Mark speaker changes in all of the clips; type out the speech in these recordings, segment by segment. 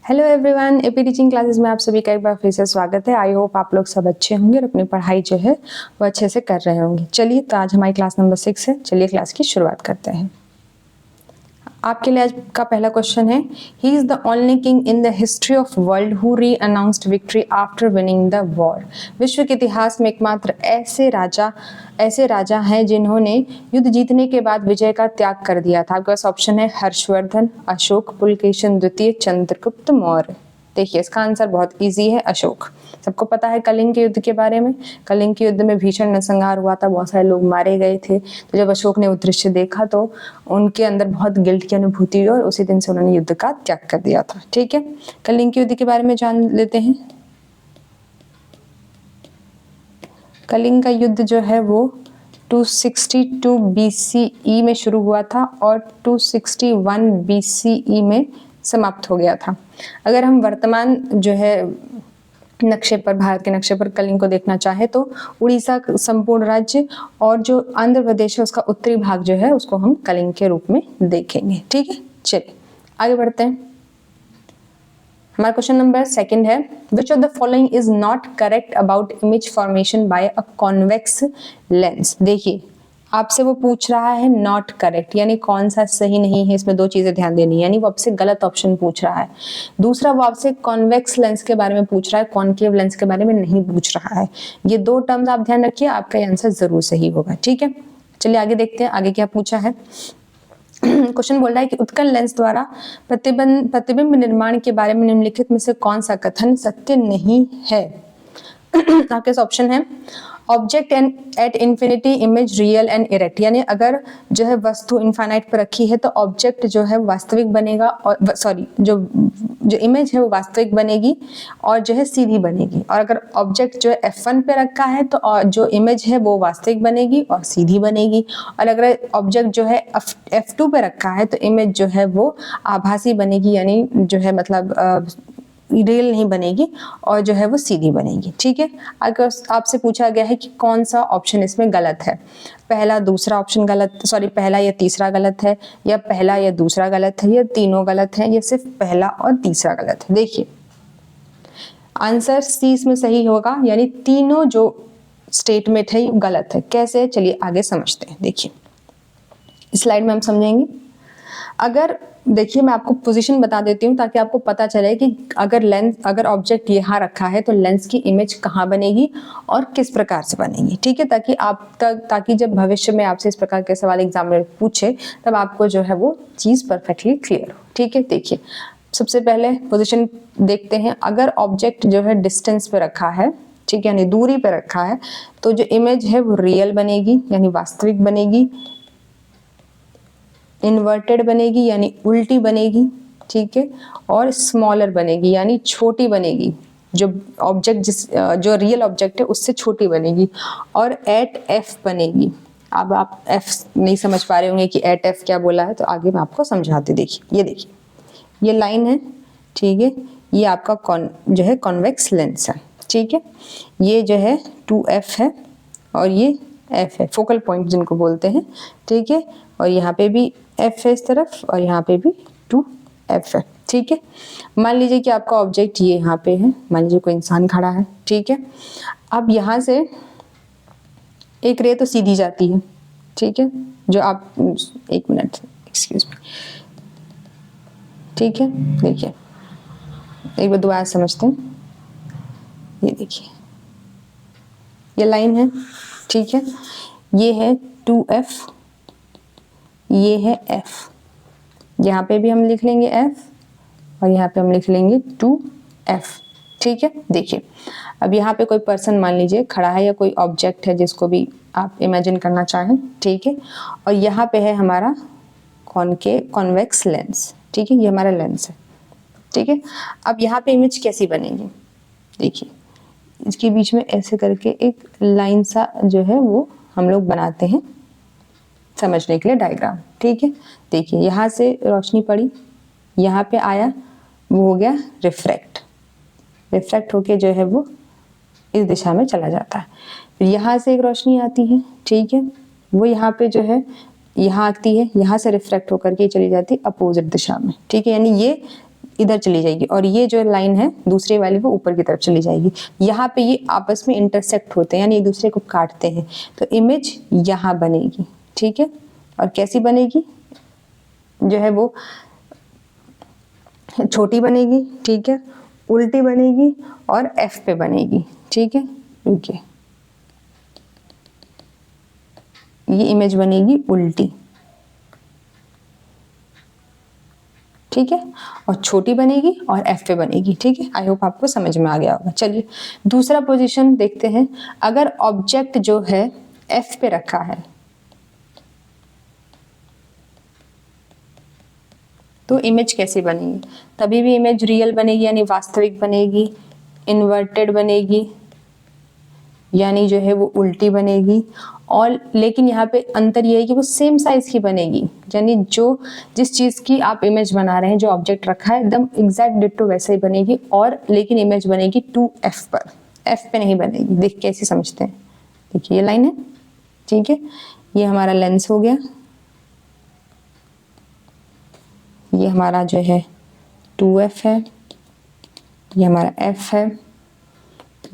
Speaker 1: Hello everyone, AP teaching classes में आप सभी का एक बार फिर से स्वागत है। आई होप आप लोग सब अच्छे होंगे और अपनी पढ़ाई जो है वो अच्छे से कर रहे होंगे। चलिए, तो आज हमारी क्लास नंबर 6 है। चलिए क्लास की शुरुआत करते हैं। आपके लिए आज का पहला क्वेश्चन है, he is the only king in the history of world who re announced victory after winning the war. विश्व के इतिहास में एकमात्र ऐसे राजा हैं जिन्होंने युद्ध जीतने के बाद विजय का त्याग कर दिया था। आपके पास ऑप्शन है हर्षवर्धन, अशोक, पुलकेशिन द्वितीय, चंद्रगुप्त मौर्य। देखिए, इसका आंसर बहुत इजी है, अशोक। सबको पता है कलिंग के युद्ध के बारे में। कलिंग के युद्ध में भीषण नरसंहार हुआ था, बहुत सारे लोग मारे गए थे। तो जब अशोक ने वो दृश्य देखा तो उनके अंदर बहुत गिल्ट की अनुभूति हुई और उसी दिन से उन्होंने युद्ध का त्याग कर दिया था। ठीक है, कलिंग के युद्ध के बारे में जान लेते हैं। कलिंग का युद्ध जो है वो 262 BCE में शुरू हुआ था और 261 BCE में समाप्त हो गया था। अगर हम वर्तमान जो है नक्शे पर, भारत के नक्शे पर कलिंग को देखना चाहे तो उड़ीसा संपूर्ण राज्य और जो आंध्र प्रदेश है उसका उत्तरी भाग जो है उसको हम कलिंग के रूप में देखेंगे। ठीक है, चलिए आगे बढ़ते हैं। हमारा क्वेश्चन नंबर 2 है, which of the following is not correct about image formation by a convex lens. देखिए, आपसे वो पूछ रहा है नॉट करेक्ट, यानी कौन सा सही नहीं है। इसमें दो चीजें ध्यान देनी है, यानी वो आपसे गलत ऑप्शन पूछ रहा है। दूसरा, वो आपसे कॉन्वेक्स लेंस के बारे में पूछ रहा है, कॉनकेव लेंस के बारे में नहीं पूछ रहा है। ये दो टर्म्स आप ध्यान रखिए, आपका आंसर जरूर सही होगा। ठीक है, चलिए आगे देखते हैं आगे क्या पूछा है। क्वेश्चन बोल रहा है कि उत्तल लेंस द्वारा प्रतिबिंब निर्माण के बारे में निम्नलिखित में से कौन सा कथन सत्य नहीं है। आपके ऑप्शन है, object at infinity image real and erect, यानी अगर जो है वस्तु इनफाइनाइट पर रखी है तो ऑब्जेक्ट जो है वास्तविक बनेगा, और सॉरी जो इमेज है वो वास्तविक बनेगी और जो है सीधी बनेगी। और अगर ऑब्जेक्ट जो है F1 पे रखा है तो जो इमेज है वो वास्तविक बनेगी और सीधी बनेगी। और अगर ऑब्जेक्ट जो है F2 पे रखा है तो इमेज जो है वो आभासी बनेगी, यानी जो है मतलब रियल नहीं बनेगी और जो है वो सीधी बनेगी। ठीक है, अगर आपसे पूछा गया है कि कौन सा ऑप्शन इसमें गलत है, पहला दूसरा ऑप्शन गलत, सॉरी पहला या तीसरा गलत है, या पहला या दूसरा गलत है, या तीनों गलत है, या सिर्फ पहला और तीसरा गलत है। देखिए, आंसर सी इसमें सही होगा, यानी तीनों जो स्टेटमेंट है ये गलत है। कैसे, चलिए आगे समझते हैं। देखिए, इस स्लाइड में हम समझेंगे। अगर देखिए, मैं आपको पोजीशन बता देती हूँ ताकि आपको पता चले कि अगर ऑब्जेक्ट यहाँ रखा है तो लेंस की इमेज कहाँ बनेगी और किस प्रकार से बनेगी। ठीक है, ताकि जब भविष्य में आपसे इस प्रकार के सवाल एग्जाम में पूछे तब आपको जो है वो चीज़ परफेक्टली क्लियर हो। ठीक है, देखिए सबसे पहले पोजीशन देखते हैं। अगर ऑब्जेक्ट जो है डिस्टेंस पे रखा है, ठीक है, यानी दूरी पे रखा है, तो जो इमेज है वो रियल बनेगी यानी वास्तविक बनेगी, इन्वर्टेड बनेगी यानी उल्टी बनेगी, ठीक है, और स्मॉलर बनेगी यानी छोटी बनेगी। जो ऑब्जेक्ट जो रियल ऑब्जेक्ट है उससे छोटी बनेगी, और एट एफ बनेगी। अब आप एफ नहीं समझ पा रहे होंगे कि एट एफ क्या बोला है, तो आगे मैं आपको समझाती। देखिए, ये लाइन है, ठीक है, ये आपका जो है कॉन्वेक्स लेंस है। ठीक है, ये जो है 2F है और ये F है, फोकल पॉइंट जिनको बोलते हैं। ठीक है, और यहाँ पे भी F है इस तरफ और यहाँ पे भी 2F है। ठीक है, मान लीजिए कि आपका ऑब्जेक्ट ये यहाँ पे है, मान लीजिए कोई इंसान खड़ा है। ठीक है, अब यहाँ से एक रे तो सीधी जाती है। ठीक है, जो आप एक मिनट एक्सक्यूज मी। ठीक है, देखिए एक बार दोबारा समझते हैं। ये देखिए, ये लाइन है। ठीक है, ये है 2F, ये है F। यहाँ पे भी हम लिख लेंगे F और यहाँ पे हम लिख लेंगे 2F। ठीक है, देखिए अब यहाँ पे कोई पर्सन मान लीजिए खड़ा है या कोई ऑब्जेक्ट है जिसको भी आप इमेजिन करना चाहें। ठीक है, और यहाँ पे है हमारा कॉन्वेक्स लेंस। ठीक है, ये हमारा लेंस है। ठीक है, अब यहाँ पे इमेज कैसी बनेगी, देखिए इसके बीच में ऐसे करके एक लाइन सा जो है वो हम लोग बनाते हैं समझने के लिए डायग्राम। ठीक है, देखिए यहाँ से रोशनी पड़ी, यहाँ पे आया, वो हो गया रिफ्रैक्ट होके जो है वो इस दिशा में चला जाता है। फिर यहाँ से एक रोशनी आती है, ठीक है, वो यहाँ पे जो है यहाँ आती है, यहाँ से रिफ्रैक्ट होकर के चली जाती है अपोजिट दिशा में। ठीक है, यानी ये इधर चली जाएगी और ये जो लाइन है दूसरे वाली वो ऊपर की तरफ चली जाएगी। यहाँ पे ये आपस में इंटरसेक्ट होते हैं यानी एक दूसरे को काटते हैं, तो इमेज यहाँ बनेगी, ठीक है। और कैसी बनेगी, जो है वो छोटी बनेगी, ठीक है, उल्टी बनेगी और F पे बनेगी, ठीक है। रुकिए, ये इमेज बनेगी उल्टी, ठीक है, और छोटी बनेगी और F पे बनेगी, ठीक है। आई होप आपको समझ में आ गया होगा। चलिए दूसरा पोजीशन देखते हैं। अगर ऑब्जेक्ट जो है F पे रखा है तो इमेज कैसी बनेगी, तभी भी इमेज रियल बनेगी यानी वास्तविक बनेगी, इन्वर्टेड बनेगी यानी जो है वो उल्टी बनेगी, और लेकिन यहाँ पे अंतर ये है कि वो सेम साइज की बनेगी, यानी जो जिस चीज की आप इमेज बना रहे हैं, जो ऑब्जेक्ट रखा है एकदम एग्जैक्ट डिट्टो वैसे ही बनेगी, और लेकिन इमेज बनेगी 2F पर, F पे नहीं बनेगी। देख कैसे समझते हैं, देखिए ये लाइन है, ठीक है, ये हमारा लेंस हो गया, ये हमारा जो है 2F है, ये हमारा F है,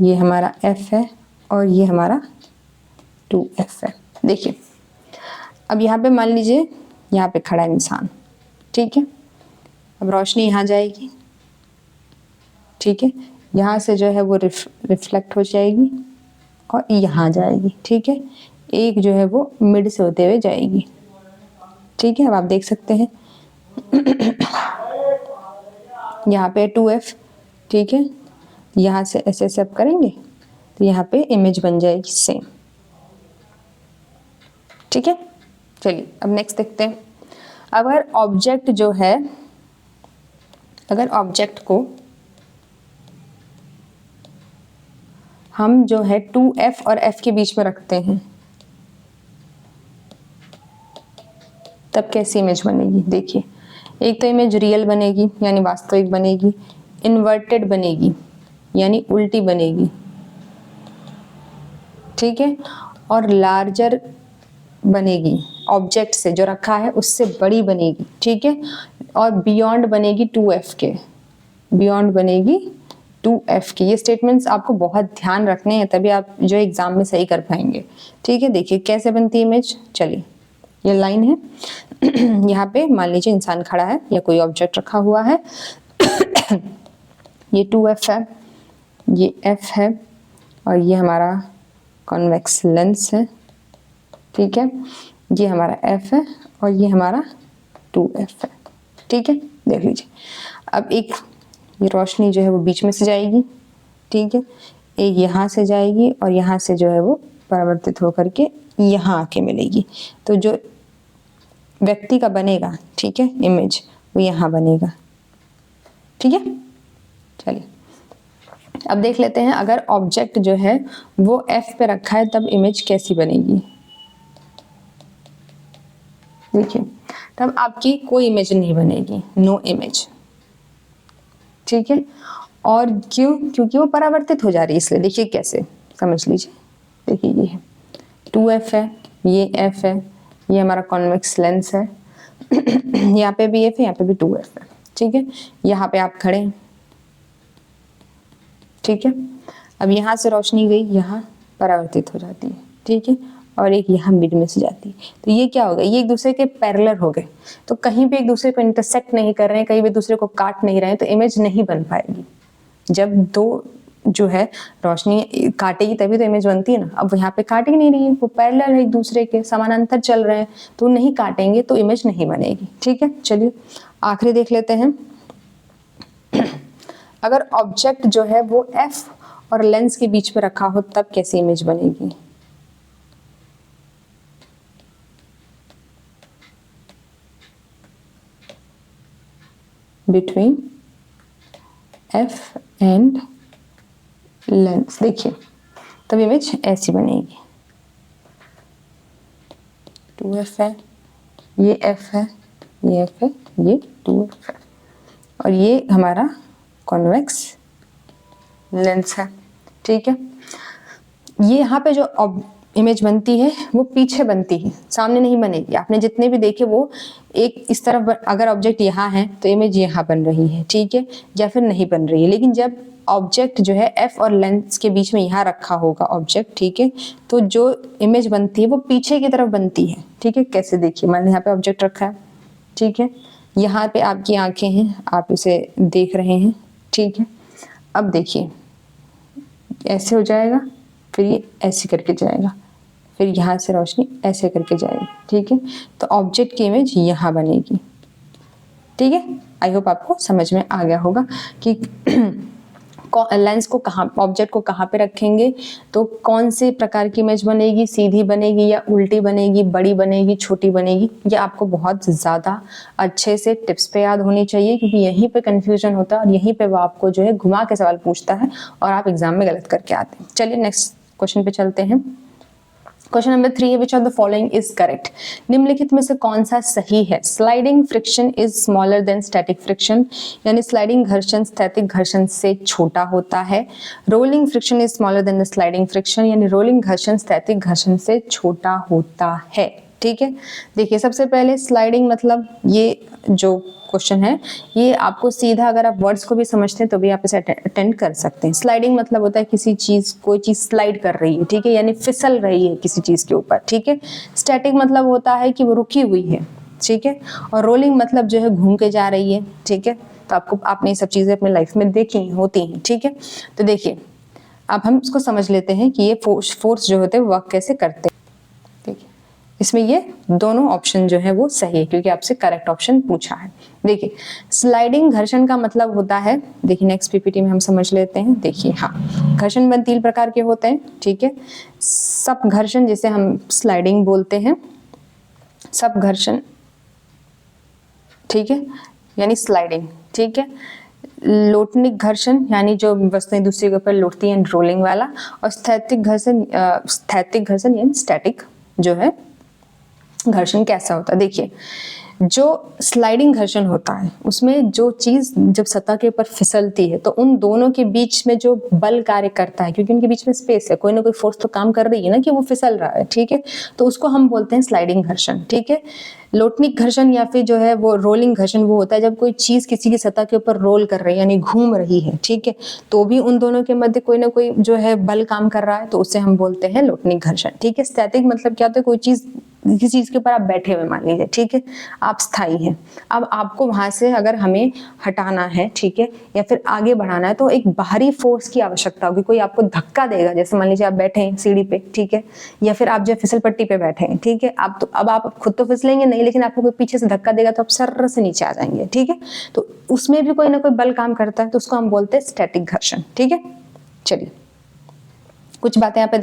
Speaker 1: ये हमारा F है और ये हमारा 2F है। देखिए अब यहाँ पे मान लीजिए यहाँ पे खड़ा है इंसान, ठीक है, अब रोशनी यहाँ जाएगी, ठीक है, यहाँ से जो है वो रिफ्लेक्ट हो जाएगी और यहाँ जाएगी, ठीक है, एक जो है वो मिड से होते हुए जाएगी, ठीक है। अब आप देख सकते हैं यहाँ पे 2F, ठीक है, यहाँ से ऐसे ऐसे आप करेंगे तो यहाँ पे इमेज बन जाएगी सेम, ठीक है। चलिए अब नेक्स्ट देखते हैं। अगर ऑब्जेक्ट जो है, अगर ऑब्जेक्ट को हम जो है 2F और F के बीच में रखते हैं तब कैसी इमेज बनेगी। देखिए एक तो इमेज रियल बनेगी यानी वास्तविक बनेगी, इन्वर्टेड बनेगी यानी उल्टी बनेगी, ठीक है, और लार्जर बनेगी, ऑब्जेक्ट से जो रखा है उससे बड़ी बनेगी, ठीक है, और बियॉन्ड बनेगी 2F के, बियॉन्ड बनेगी 2F की। ये स्टेटमेंट्स आपको बहुत ध्यान रखने हैं तभी आप जो एग्जाम में सही कर पाएंगे, ठीक है। देखिए कैसे बनती है इमेज, चलिए ये लाइन है यहाँ पे मान लीजिए इंसान खड़ा है या कोई ऑब्जेक्ट रखा हुआ है ये 2F है, ये F है और ये हमारा कॉन्वेक्स लेंस है, ठीक है, ये हमारा F है और ये हमारा 2F है, ठीक है। देख लीजिए अब एक ये रोशनी जो है वो बीच में से जाएगी, ठीक है, एक यहाँ से जाएगी और यहाँ से जो है वो परावर्तित होकर के यहाँ आके मिलेगी, तो जो व्यक्ति का बनेगा, ठीक है, इमेज वो यहाँ बनेगा, ठीक है। चलिए अब देख लेते हैं अगर ऑब्जेक्ट जो है वो F पे रखा है तब इमेज कैसी बनेगी। देखिए तब आपकी कोई इमेज नहीं बनेगी, नो इमेज, ठीक है, और क्यों, क्योंकि वो परावर्तित हो जा रही है इसलिए। देखिए कैसे, समझ लीजिए, देखिए ये है 2F है, ये F है, ये हमारा कॉन्वेक्स लेंस है यहाँ पे भी F है, यहाँ पे भी 2F है, ठीक है, यहाँ पे आप खड़े हैं, ठीक है। अब यहाँ से रोशनी गई, यहाँ परावर्तित हो जाती है, ठीक है, और एक यहाँ मिड में से जाती है, तो ये क्या हो गया, ये एक दूसरे के पैरेलल हो गए, तो कहीं भी एक दूसरे को इंटरसेक्ट नहीं कर रहे हैं, कहीं भी दूसरे को काट नहीं रहे हैं, तो इमेज नहीं बन पाएगी। जब दो जो है रोशनी काटेगी तभी तो इमेज बनती है ना, अब यहाँ पे काट ही नहीं रही है, वो पैरेलल है एक दूसरे के, समानांतर चल रहे हैं, तो नहीं काटेंगे तो इमेज नहीं बनेगी, ठीक है। चलिए आखिरी देख लेते हैं। अगर ऑब्जेक्ट जो है वो F और लेंस के बीच में रखा हो तब कैसी इमेज बनेगी। बिटवीन F एंड लेंस, देखिए तब इमेज ऐसी बनेगी, 2F है, ये F है, ये F है, ये 2F है और ये हमारा कॉन्वेक्स लेंस है, ठीक है। ये यहाँ पे जो इमेज बनती है वो पीछे बनती है, सामने नहीं बनेगी। आपने जितने भी देखे वो एक इस तरफ, अगर ऑब्जेक्ट यहाँ है तो इमेज यहाँ बन रही है, ठीक है, या फिर नहीं बन रही है। लेकिन जब ऑब्जेक्ट जो है एफ और लेंस के बीच में यहाँ रखा होगा ऑब्जेक्ट, ठीक है, तो जो इमेज बनती है वो पीछे की तरफ बनती है, ठीक है। कैसे, देखिए मान यहाँ पे ऑब्जेक्ट रखा है, ठीक है, यहाँ पे आपकी आंखें हैं, आप इसे देख रहे हैं, ठीक है। अब देखिए ऐसे हो जाएगा, फिर ये ऐसे करके जाएगा, फिर यहाँ से रोशनी ऐसे करके जाएगी, ठीक है। तो ऑब्जेक्ट की इमेज यहाँ बनेगी, ठीक है। आई होप आपको समझ में आ गया होगा कि लेंस को कहाँ, ऑब्जेक्ट को कहाँ पे रखेंगे तो कौन से प्रकार की इमेज बनेगी, सीधी बनेगी या उल्टी बनेगी, बड़ी बनेगी, छोटी बनेगी। ये आपको बहुत ज़्यादा अच्छे से टिप्स पे याद होनी चाहिए, क्योंकि यहीं पे कंफ्यूजन होता है और यहीं पे वो आपको जो है घुमा के सवाल पूछता है और आप एग्जाम में गलत करके आते हैं। चलिए नेक्स्ट क्वेश्चन पे चलते हैं। क्वेश्चन नंबर 3 है, which of the following is correct. निम्नलिखित में से कौन सा सही है। Sliding friction is smaller than static friction, यानी स्लाइडिंग घर्षण स्थैतिक घर्षण से छोटा होता है। Rolling friction is smaller than the sliding friction, यानी रोलिंग घर्षण स्थैतिक घर्षण से छोटा होता है, ठीक है। देखिए सबसे पहले स्लाइडिंग मतलब, ये जो क्वेश्चन है ये आपको सीधा, अगर आप वर्ड्स को भी समझते हैं तो भी आप इसे अटेंड कर सकते हैं। स्लाइडिंग मतलब होता है किसी चीज, कोई चीज स्लाइड कर रही है, ठीक है, यानी फिसल रही है किसी चीज के ऊपर, ठीक है। स्टैटिक मतलब होता है कि वो रुकी हुई है, ठीक है। और रोलिंग मतलब जो है घूम के जा रही है, ठीक है। तो आपने ये सब चीजें अपनी लाइफ में देखी होती हैं, ठीक है। तो देखिए अब हम इसको समझ लेते हैं कि ये फोर्स जो होते हैं वर्क कैसे करते हैं। देखिए इसमें ये दोनों ऑप्शन जो है वो सही है, क्योंकि आपसे करेक्ट ऑप्शन पूछा है। देखिए स्लाइडिंग घर्षण का मतलब होता है, देखिए नेक्स्ट पीपीटी में हम समझ लेते हैं। देखिए हाँ, घर्षण बल 3 प्रकार के होते हैं, ठीक है। सब घर्षण जिसे हम स्लाइडिंग बोलते हैं, सब घर्षण, ठीक है, यानी स्लाइडिंग, ठीक है। लोटनिक घर्षण यानी जो वस्तुएं दूसरे के ऊपर लौटती हैं, रोलिंग वाला। और स्थैतिक घर्षण यानी स्टैटिक जो है घर्षण कैसा होता है। देखिए जो स्लाइडिंग घर्षण होता है उसमें जो चीज जब सतह के ऊपर फिसलती है तो उन दोनों के बीच में जो बल कार्य करता है, क्योंकि उनके बीच में स्पेस है, कोई ना कोई फोर्स तो काम कर रही है ना कि वो फिसल रहा है, ठीक है। तो उसको हम बोलते हैं स्लाइडिंग घर्षण, ठीक है। लोटनिक घर्षण या फिर जो है वो रोलिंग घर्षण वो होता है जब कोई चीज किसी की सतह के ऊपर रोल कर रही है यानी घूम रही है, ठीक है, तो भी उन दोनों के मध्य कोई ना कोई जो है बल काम कर रहा है, तो उसे हम बोलते हैं लोटनिक घर्षण, ठीक है। स्टैटिक मतलब क्या होता है, कोई चीज किसी चीज के ऊपर आप बैठे हुए मान लीजिए, ठीक है, आप स्थायी हैं। अब आपको वहां से अगर हमें हटाना है, ठीक है, या फिर आगे बढ़ाना है तो एक बाहरी फोर्स की आवश्यकता होगी, कोई आपको धक्का देगा। जैसे मान लीजिए आप बैठे हैं सीढ़ी पे, ठीक है, या फिर आप जो फिसल पट्टी पे बैठे हैं, ठीक है, आप तो अब आप खुद तो फिसलेंगे नहीं, लेकिन आपको कोई पीछे से धक्का देगा तो आप सर्र से नीचे आ जाएंगे, ठीक है। तो उसमें भी कोई ना कोई बल काम करता है, तो उसको हम बोलते हैं स्टैटिक घर्षण, ठीक है। चलिए कुछ बातें यहाँ पे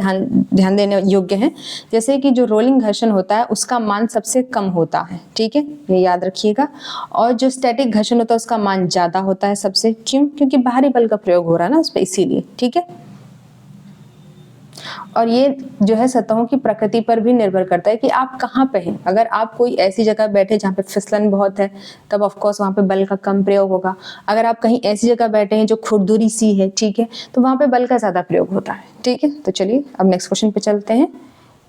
Speaker 1: ध्यान देने योग्य हैं, जैसे कि जो रोलिंग घर्षण होता है उसका मान सबसे कम होता है, ठीक है, ये याद रखिएगा। और जो स्टैटिक घर्षण होता है उसका मान ज्यादा होता है सबसे, क्यों, क्योंकि बाहरी बल का प्रयोग हो रहा है ना उस पर, इसीलिए, ठीक है। और ये जो है सतहों की प्रकृति पर भी निर्भर करता है कि आप कहाँ पे हैं। अगर आप कोई ऐसी जगह बैठे जहाँ पे फिसलन बहुत है तब ऑफ कोर्स वहाँ पे बल का कम प्रयोग होगा। अगर आप कहीं ऐसी जगह बैठे हैं जो खुरदुरी सी है, ठीक है, तो वहाँ पे बल का ज्यादा प्रयोग होता है, ठीक है। तो चलिए अब नेक्स्ट क्वेश्चन पे चलते हैं।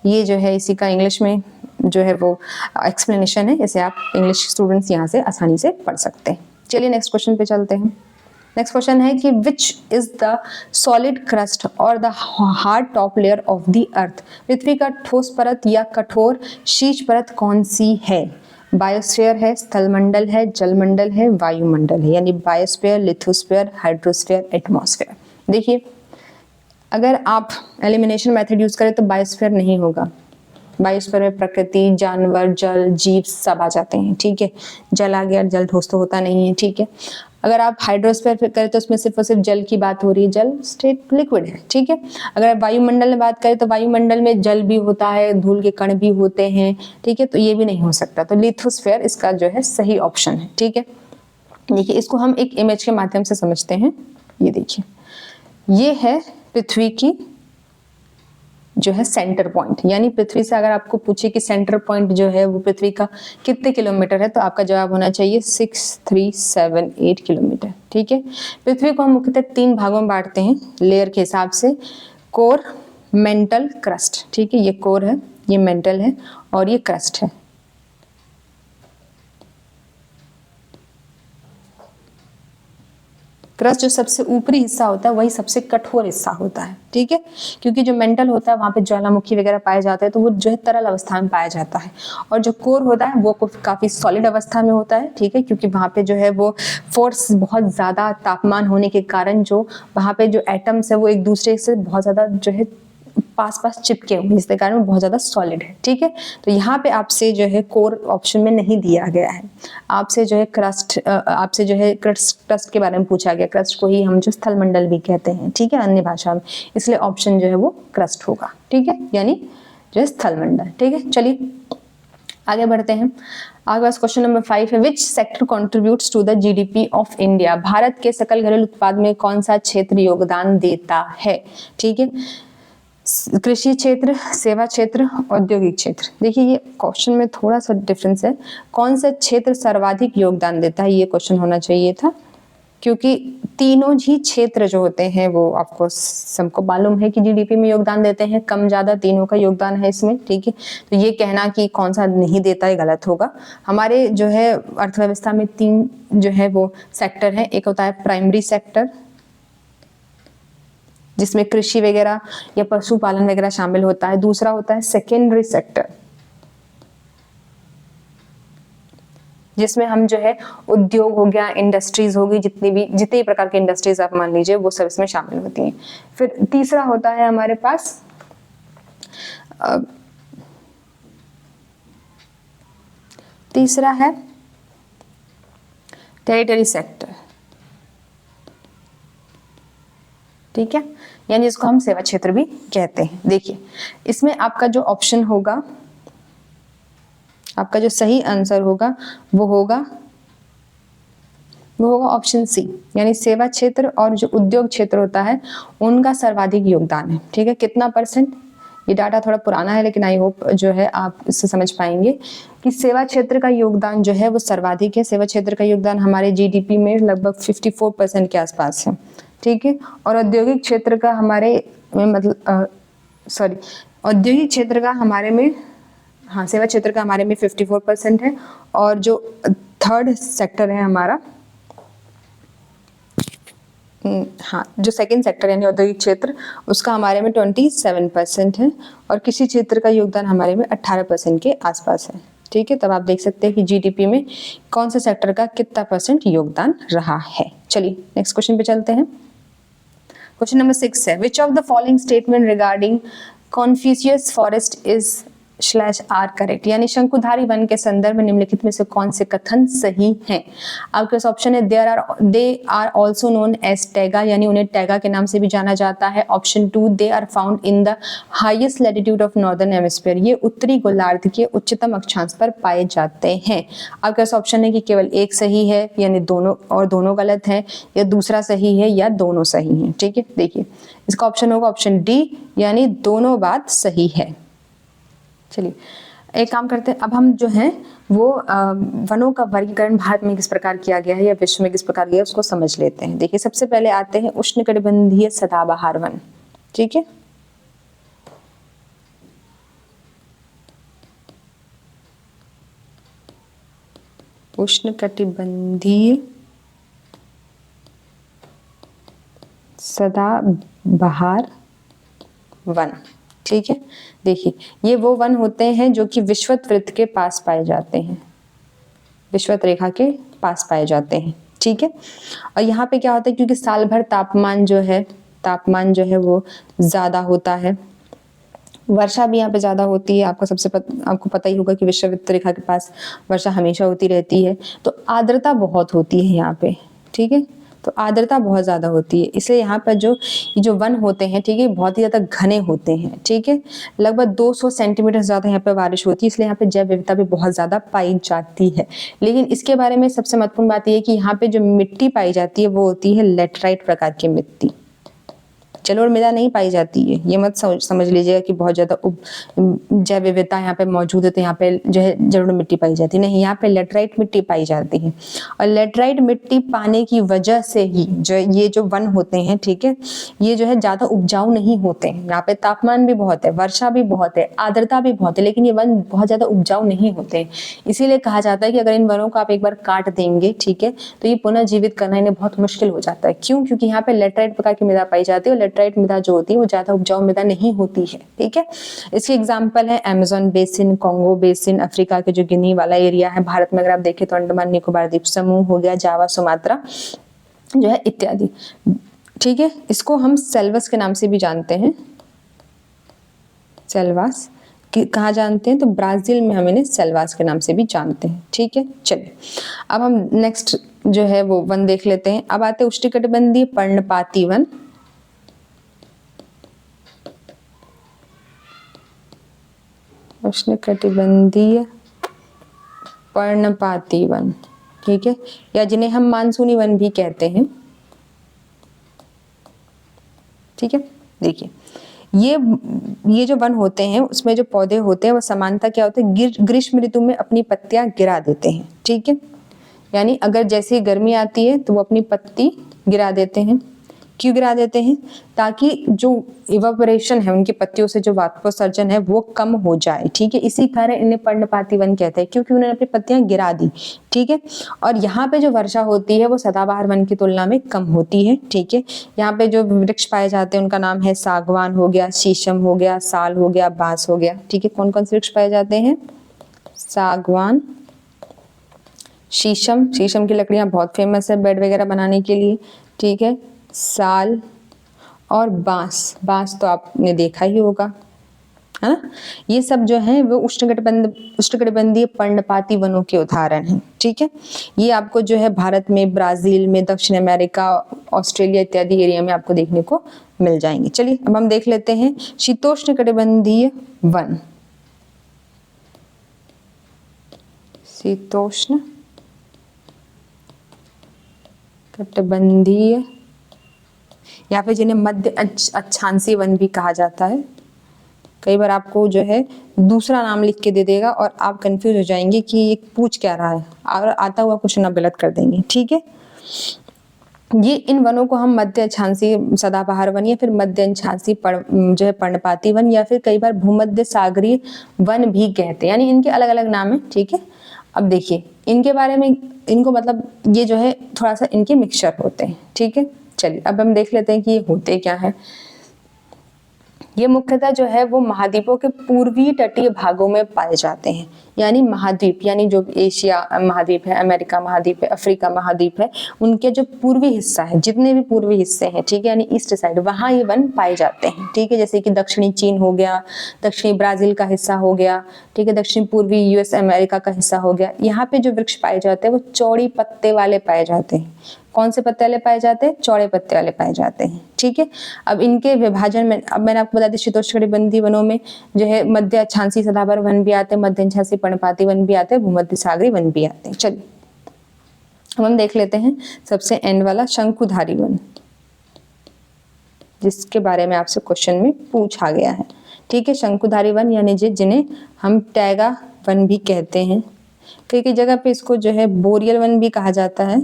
Speaker 1: ये जो है इसी का इंग्लिश में जो है वो एक्सप्लेनेशन है, इसे आप इंग्लिश स्टूडेंट्स यहाँ से आसानी से पढ़ सकते हैं। चलिए नेक्स्ट क्वेश्चन पे चलते हैं। नेक्स्ट क्वेश्चन है कि which is the solid crust और the hard top layer of the earth. पृथ्वी का ठोस परत या कठोर शीर्ष परत कौन सी है। बायोस्फीयर है, स्थलमंडल है, जलमंडल है, वायुमंडल है, यानी बायोस्फीयर, लिथोस्फीयर, हाइड्रोस्फीयर, एटमॉस्फेयर। देखिए अगर आप एलिमिनेशन मेथड यूज करें तो बायोस्फीयर नहीं होगा। बायोस्फीयर में प्रकृति, जानवर, जल, जीव सब आ जाते हैं, ठीक है। जल आ गया, जल ठोस तो होता नहीं है, ठीक है। अगर आप हाइड्रोस्फीयर करें तो उसमें सिर्फ और सिर्फ जल की बात हो रही है, जल स्टेट लिक्विड है, ठीक है। अगर आप वायुमंडल में बात करें तो वायुमंडल में जल भी होता है, धूल के कण भी होते हैं, ठीक है, तो ये भी नहीं हो सकता। तो लिथोस्फीयर इसका जो है सही ऑप्शन है, ठीक है। देखिए इसको हम एक इमेज के माध्यम से समझते हैं। ये देखिए ये है पृथ्वी की जो है सेंटर पॉइंट, यानी पृथ्वी से अगर आपको पूछे कि सेंटर पॉइंट जो है वो पृथ्वी का कितने किलोमीटर है तो आपका जवाब होना चाहिए 6378 किलोमीटर, ठीक है। पृथ्वी को हम मुख्यतः 3 भागों में बांटते हैं लेयर के हिसाब से, कोर, मेंटल क्रस्ट, ठीक है, ये कोर है, ये मेंटल है और ये क्रस्ट है। क्रस्ट जो सबसे ऊपरी हिस्सा होता है वही सबसे कठोर हिस्सा होता है, ठीक है, क्योंकि जो मेंटल होता है वहां पे ज्वालामुखी वगैरह पाए जाते हैं तो वो जो है तरल अवस्था में पाया जाता है, और जो कोर होता है वो काफी सॉलिड अवस्था में होता है, ठीक है, क्योंकि वहां पे जो है वो फोर्स बहुत ज्यादा तापमान होने के कारण जो वहां पे जो एटम्स है वो एक दूसरे से बहुत ज्यादा जो है पास चिपके हुए, जिसके कारण वो बहुत ज्यादा सॉलिड है, ठीक है। तो यहाँ पे आपसे जो है कोर ऑप्शन में नहीं दिया गया है, आपसे जो है आपसे जो है क्रस्ट के बारे में पूछा गया। क्रस्ट को ही हम जो स्थल मंडल भी कहते हैं, ठीक है, अन्य भाषा में, इसलिए ऑप्शन जो है वो क्रस्ट होगा, ठीक है, यानी जो है स्थल मंडल, ठीक है। चलिए आगे बढ़ते हैं। आगे बस क्वेश्चन नंबर 5 है, which sector contributes to the GDP of India? Bharat के सकल घरेलू उत्पाद में कौन सा क्षेत्र योगदान देता है? ठीक है, कृषि क्षेत्र, सेवा क्षेत्र, औद्योगिक क्षेत्र। देखिए ये क्वेश्चन में थोड़ा सा डिफरेंस है, कौन सा क्षेत्र सर्वाधिक योगदान देता है, ये क्वेश्चन होना चाहिए था, क्योंकि तीनों ही क्षेत्र जो होते हैं वो आपको सबको मालूम है कि जीडीपी में योगदान देते हैं, कम ज्यादा तीनों का योगदान है इसमें, ठीक है। तो ये कहना कि कौन सा नहीं देता है गलत होगा। हमारे जो है अर्थव्यवस्था में 3 जो है वो सेक्टर है, एक होता है प्राइमरी सेक्टर जिसमें कृषि वगैरह या पशुपालन वगैरह शामिल होता है, दूसरा होता है सेकेंडरी सेक्टर जिसमें हम जो है उद्योग हो गया, इंडस्ट्रीज होगी, जितने प्रकार के इंडस्ट्रीज आप मान लीजिए वो सब इसमें शामिल होती हैं। फिर तीसरा होता है हमारे पास तीसरा है टेरिटरी सेक्टर, ठीक है, यानी इसको हम सेवा क्षेत्र भी कहते हैं। देखिए इसमें आपका जो ऑप्शन होगा, आपका जो सही आंसर होगा वो होगा ऑप्शन सी, यानी सेवा क्षेत्र और जो उद्योग क्षेत्र होता है उनका सर्वाधिक योगदान है, ठीक है। कितना परसेंट, ये डाटा थोड़ा पुराना है लेकिन आई होप जो है आप इससे समझ पाएंगे कि सेवा क्षेत्र का योगदान जो है वो सर्वाधिक है। सेवा क्षेत्र का योगदान हमारे जीडीपी में लगभग 54% के आसपास है, ठीक है, और औद्योगिक क्षेत्र का हमारे औद्योगिक क्षेत्र का हमारे में, हाँ, सेवा क्षेत्र का हमारे में 54% है, और जो थर्ड सेक्टर है हमारा, हाँ, जो सेकंड सेक्टर यानी औद्योगिक क्षेत्र उसका हमारे में 27% है, और कृषि क्षेत्र का योगदान हमारे में 18% के आसपास है, ठीक है। तब आप देख सकते हैं कि जीडीपी में कौन से सेक्टर का कितना % योगदान रहा है। चलिए नेक्स्ट क्वेश्चन पे चलते हैं। क्वेश्चन नंबर 6 है, which of the following statement regarding coniferous forest is /R correct, यानी शंकुधारी वन के संदर्भ में निम्नलिखित में से कौन से कथन सही हैं? आपके पास ऑप्शन है, they are also known as taiga, यानी उन्हें टैगा के नाम से भी जाना जाता है। Option 2, they are found in the highest latitude of northern hemisphere, ये उत्तरी गोलार्ध के उच्चतम अक्षांश पर पाए जाते हैं। आपके पास ऑप्शन है कि केवल एक सही है, यानी दोनों गलत है, या दूसरा सही है, या दोनों सही है, ठीक है। देखिए इसका ऑप्शन होगा ऑप्शन डी, यानी दोनों बात सही है। चलिए एक काम करते हैं, अब हम जो है वो वनों का वर्गीकरण भारत में किस प्रकार किया गया है या विश्व में किस प्रकार किया है उसको समझ लेते हैं। देखिए सबसे पहले आते हैं उष्णकटिबंधीय सदाबहार वन, ठीक है, उष्णकटिबंधीय सदाबहार वन, ठीक है। देखिए ये वो वन होते हैं जो कि विषुवत वृत्त के पास पाए जाते हैं, विषुवत रेखा के पास पाए जाते हैं, ठीक है। और यहाँ पे क्या होता है, क्योंकि साल भर तापमान जो है वो ज्यादा होता है, वर्षा भी यहाँ पे ज्यादा होती है। आपको पता ही होगा कि विषुवत रेखा के पास वर्षा हमेशा होती रहती है, तो आर्द्रता बहुत होती है यहाँ पे, ठीक है, तो आर्द्रता बहुत ज्यादा होती है, इसलिए यहाँ पर जो वन होते हैं, ठीक है, बहुत ही ज्यादा घने होते हैं, ठीक है। लगभग 200 सेंटीमीटर ज्यादा यहाँ पे बारिश होती है, इसलिए यहाँ पे जैव विविधता भी बहुत ज्यादा पाई जाती है। लेकिन इसके बारे में सबसे महत्वपूर्ण बात यह है कि यहाँ पे जो मिट्टी पाई जाती है वो होती है लेटराइट प्रकार की मिट्टी, जलोढ़ मृदा नहीं पाई जाती है, ये मत समझ लीजिएगा कि बहुत ज्यादा जैव विविधता यहाँ पे मौजूद है तो यहाँ पे जो है जलोढ़ मिट्टी पाई जाती है, नहीं, यहाँ पे लेटराइट मिट्टी पाई जाती है। और लेटराइट मिट्टी पाने की वजह से ही जो ये जो वन होते हैं, ठीक है, ये जो है ज्यादा उपजाऊ नहीं होते हैं। यहाँ पे तापमान भी बहुत है, वर्षा भी बहुत है, आर्द्रता भी बहुत है, लेकिन ये वन बहुत ज्यादा उपजाऊ नहीं होते हैं। इसीलिए कहा जाता है कि अगर इन वनों को आप एक बार काट देंगे, ठीक है, तो ये पुनः जीवित करना इन्हें बहुत मुश्किल हो जाता है। क्यों? क्योंकि यहाँ पे लेटराइट प्रकार की मृदा पाई जाती है, और लेटराइट मृदा जो होती है वो ज्यादा उपजाऊ मृदा नहीं होती है, ठीक है। इसके एग्जाम्पल है Amazon basin, Congo basin, Africa के जो गिनी वाला एरिया है, भारत में अगर आप देखें तो अंडमान निकोबार द्वीप समूह हो गया, जावा, सुमात्रा जो है इत्यादि, ठीक है। इसको हम सेल्वस के नाम से भी जानते हैं, सेल्वास कहाँ जानते हैं, तो ब्राजील में हम इन्हें सेल्वास के नाम से भी जानते हैं, ठीक है। चलिए अब हम नेक्स्ट जो है वो वन देख लेते हैं। अब आते हैं उष्णकटिबंधीय पर्णपाती वन। उष्णकटिबंधीय पर्णपाती वन, ठीक है, या जिन्हें हम मानसूनी वन भी कहते हैं, ठीक है। देखिए ये जो वन होते हैं उसमें जो पौधे होते हैं वो समानता क्या होते हैं, ग्रीष्म ऋतु में अपनी पत्तियां गिरा देते हैं, ठीक है। यानी अगर जैसे ही गर्मी आती है तो वो अपनी पत्ती गिरा देते हैं। क्यों गिरा देते हैं? ताकि जो इवापोरेशन है, उनकी पत्तियों से जो वाष्पोत्सर्जन है वो कम हो जाए, ठीक है। इसी कारण इन्हें पर्णपाती वन कहते हैं, क्योंकि उन्होंने अपनी पत्तियां गिरा दी, ठीक है। और यहाँ पे जो वर्षा होती है वो सदाबहार वन की तुलना में कम होती है, ठीक है। यहाँ पे जो वृक्ष पाए जाते हैं उनका नाम है सागवान हो गया, शीशम हो गया, साल हो गया, बांस हो गया, ठीक है। कौन कौन से वृक्ष पाए जाते हैं? सागवान, शीशम, शीशम की लकड़ियां बहुत फेमस है बेड वगैरह बनाने के लिए, ठीक है। साल और बांस, बांस तो आपने देखा ही होगा, है ना। ये सब जो है वो उष्णकटिबंधीय पर्णपाती वनों के उदाहरण हैं, ठीक है। ये आपको जो है भारत में, ब्राजील में, दक्षिण अमेरिका, ऑस्ट्रेलिया इत्यादि एरिया में आपको देखने को मिल जाएंगे। चलिए अब हम देख लेते हैं शीतोष्णकटिबंधीय वन। शीतोष्ण कटिबंधीय, या फिर जिन्हें मध्य अक्षांशीय वन भी कहा जाता है। कई बार आपको जो है दूसरा नाम लिख के दे देगा और आप कंफ्यूज हो जाएंगे कि ये पूछ क्या रहा है, और आता हुआ क्वेश्चन आप गलत कर देंगे, ठीक है। ये इन वनों को हम मध्य अक्षांशीय सदाबहार वन या फिर मध्य अक्षांशीय जो है पर्णपाती वन या फिर कई बार भूमध्य सागरीय वन भी कहते हैं, यानी इनके अलग अलग नाम है, ठीक है। अब देखिए इनके बारे में, इनको मतलब ये जो है थोड़ा सा इनके मिक्सचर होते हैं, ठीक है। चलिए अब हम देख लेते हैं कि ये होते क्या है। ये मुख्यतः जो है वो महाद्वीपों के पूर्वी तटीय भागों में पाए जाते हैं, यानी महाद्वीप, यानी जो एशिया महाद्वीप है, अमेरिका महाद्वीप है, अफ्रीका महाद्वीप है, उनके जो पूर्वी हिस्सा है, जितने भी पूर्वी हिस्से हैं, ठीक है, यानी ईस्ट साइड, वहां ये वन पाए जाते हैं, ठीक है। जैसे कि दक्षिणी चीन हो गया, दक्षिणी ब्राजील का हिस्सा हो गया, ठीक है, दक्षिण पूर्वी यूएस अमेरिका का हिस्सा हो गया। यहाँ पे जो वृक्ष पाए जाते हैं वो चौड़ी पत्ते वाले पाए जाते हैं। कौन से पत्ते वाले पाए जाते हैं? चौड़े पत्ते वाले पाए जाते हैं, ठीक है। अब इनके विभाजन में, अब मैंने आपको बता दी शीतोष्णकटिबंधीय वनों में जो है मध्य अक्षांशीय सदाबहार वन भी आते हैं, मध्य अक्षांशीय पर्णपाती वन भी आते हैं, भूमध्य सागरीय वन भी आते हैं। चलिए अब हम देख लेते हैं सबसे एंड वाला शंकुधारी वन, जिसके बारे में आपसे क्वेश्चन में पूछा गया है, ठीक है। शंकुधारी वन यानी जिन्हें हम टैगा वन भी कहते हैं, कई कई जगह पे इसको जो है बोरियल वन भी कहा जाता है।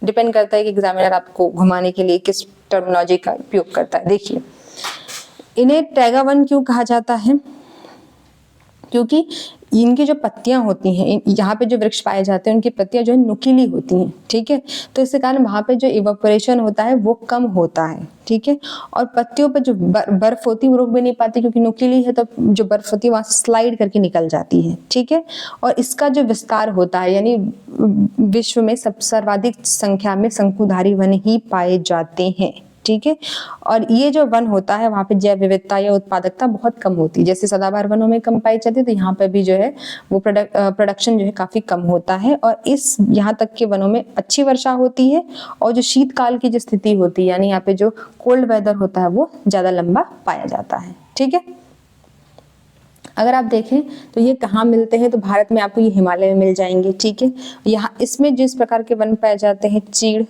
Speaker 1: डिपेंड करता है कि एग्जामिनर आपको घुमाने के लिए किस टर्मिनोलॉजी का उपयोग करता है। देखिए इन्हें टैगा वन क्यों कहा जाता है? क्योंकि इनकी जो पत्तियां होती हैं, यहाँ पे जो वृक्ष पाए जाते हैं उनकी पत्तियां जो है नुकीली होती हैं, ठीक है। तो इसके कारण वहां पे जो इवापोरेशन होता है वो कम होता है, ठीक है। और पत्तियों पे जो बर्फ होती है वो रुक भी नहीं पाती, क्योंकि नुकीली है तो जो बर्फ होती है वहां से स्लाइड करके निकल जाती है, ठीक है। और इसका जो विस्तार होता है, यानी विश्व में सर्वाधिक संख्या में शंकुधारी वन ही पाए जाते हैं, ठीक है। और ये जो वन होता है वहां पे जैव विविधता या उत्पादकता बहुत कम होती है। जैसे सदाबहार वनों में कम पाई जाती है, तो यहाँ पे भी जो है वो प्रोडक्शन जो है काफी कम होता है। और इस यहाँ तक के वनों में अच्छी वर्षा होती है, और जो शीतकाल की जो स्थिति होती है, यानी यहाँ पे जो कोल्ड वेदर होता है वो ज्यादा लंबा पाया जाता है, ठीक है। अगर आप देखें तो ये कहाँ मिलते हैं, तो भारत में आपको ये हिमालय में मिल जाएंगे, ठीक है। यहाँ इसमें जिस प्रकार के वन पाए जाते हैं, चीड़,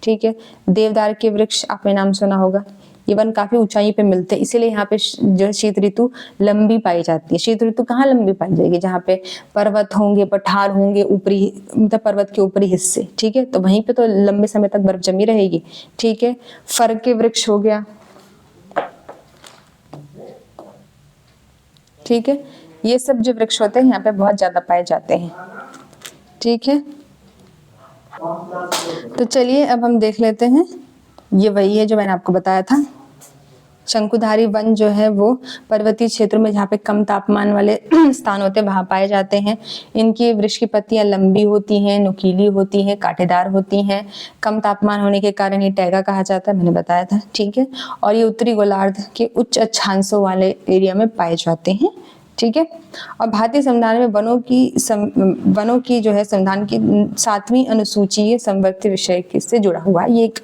Speaker 1: ठीक है। देवदार के वृक्ष आपने नाम सुना होगा, ये वन काफी ऊंचाई पे मिलते हैं, इसीलिए यहाँ पे जो है शीत ऋतु लंबी पाई जाती है। शीत ऋतु कहाँ लंबी पाई जाएगी? जहाँ पे पर्वत होंगे, पठार होंगे, ऊपरी मतलब पर्वत के ऊपरी हिस्से, ठीक है, तो वहीं पे तो लंबे समय तक बर्फ जमी रहेगी, ठीक है। फर के वृक्ष हो गया, ठीक है, ये सब जो वृक्ष होते हैं यहाँ पे बहुत ज्यादा पाए जाते हैं, ठीक है। तो चलिए अब हम देख लेते हैं, ये वही है जो मैंने आपको बताया था। शंकुधारी वन जो है वो पर्वतीय क्षेत्रों में जहाँ पे कम तापमान वाले स्थान होते हैं वहां पाए जाते हैं। इनकी वृक्ष की पत्तियां लंबी होती हैं, नुकीली होती हैं, कांटेदार होती हैं। कम तापमान होने के कारण ये टैगा कहा जाता है, मैंने बताया था, ठीक है। और ये उत्तरी गोलार्ध के उच्च अक्षांशों वाले एरिया में पाए जाते हैं, ठीक है। और भारतीय संविधान में वनों की जो है संविधान की 7वीं अनुसूची ये संवर्ती विषय से जुड़ा हुआ है। ये एक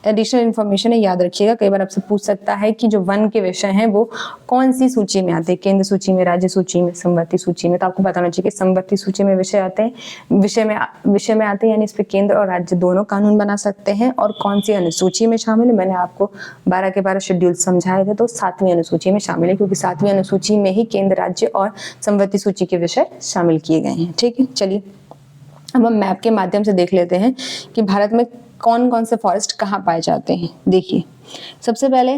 Speaker 1: एडिशनल इन्फॉर्मेशन है, याद रखिएगा। कई बार आपसे पूछ सकता है कि जो वन के विषय हैं वो कौन सी सूची में आते हैं, केंद्र सूची में, राज्य सूची में, संवर्ती सूची में। तो आपको बताना चाहिए कि संवर्ती सूची में विषय आते हैं, विषय में आते हैं, यानी इस पे केंद्र और राज्य दोनों कानून बना सकते हैं। और कौन सी अनुसूची में शामिल है, मैंने आपको 12 के 12 शेड्यूल समझाए थे, तो 7वीं अनुसूची में शामिल है, क्योंकि 7वीं अनुसूची में ही केंद्र, राज्य और संवर्ती सूची के विषय शामिल किए गए हैं, ठीक है। चलिए अब हम मैप के माध्यम से देख लेते हैं कि भारत में कौन कौन से फॉरेस्ट कहाँ पाए जाते हैं। देखिए सबसे पहले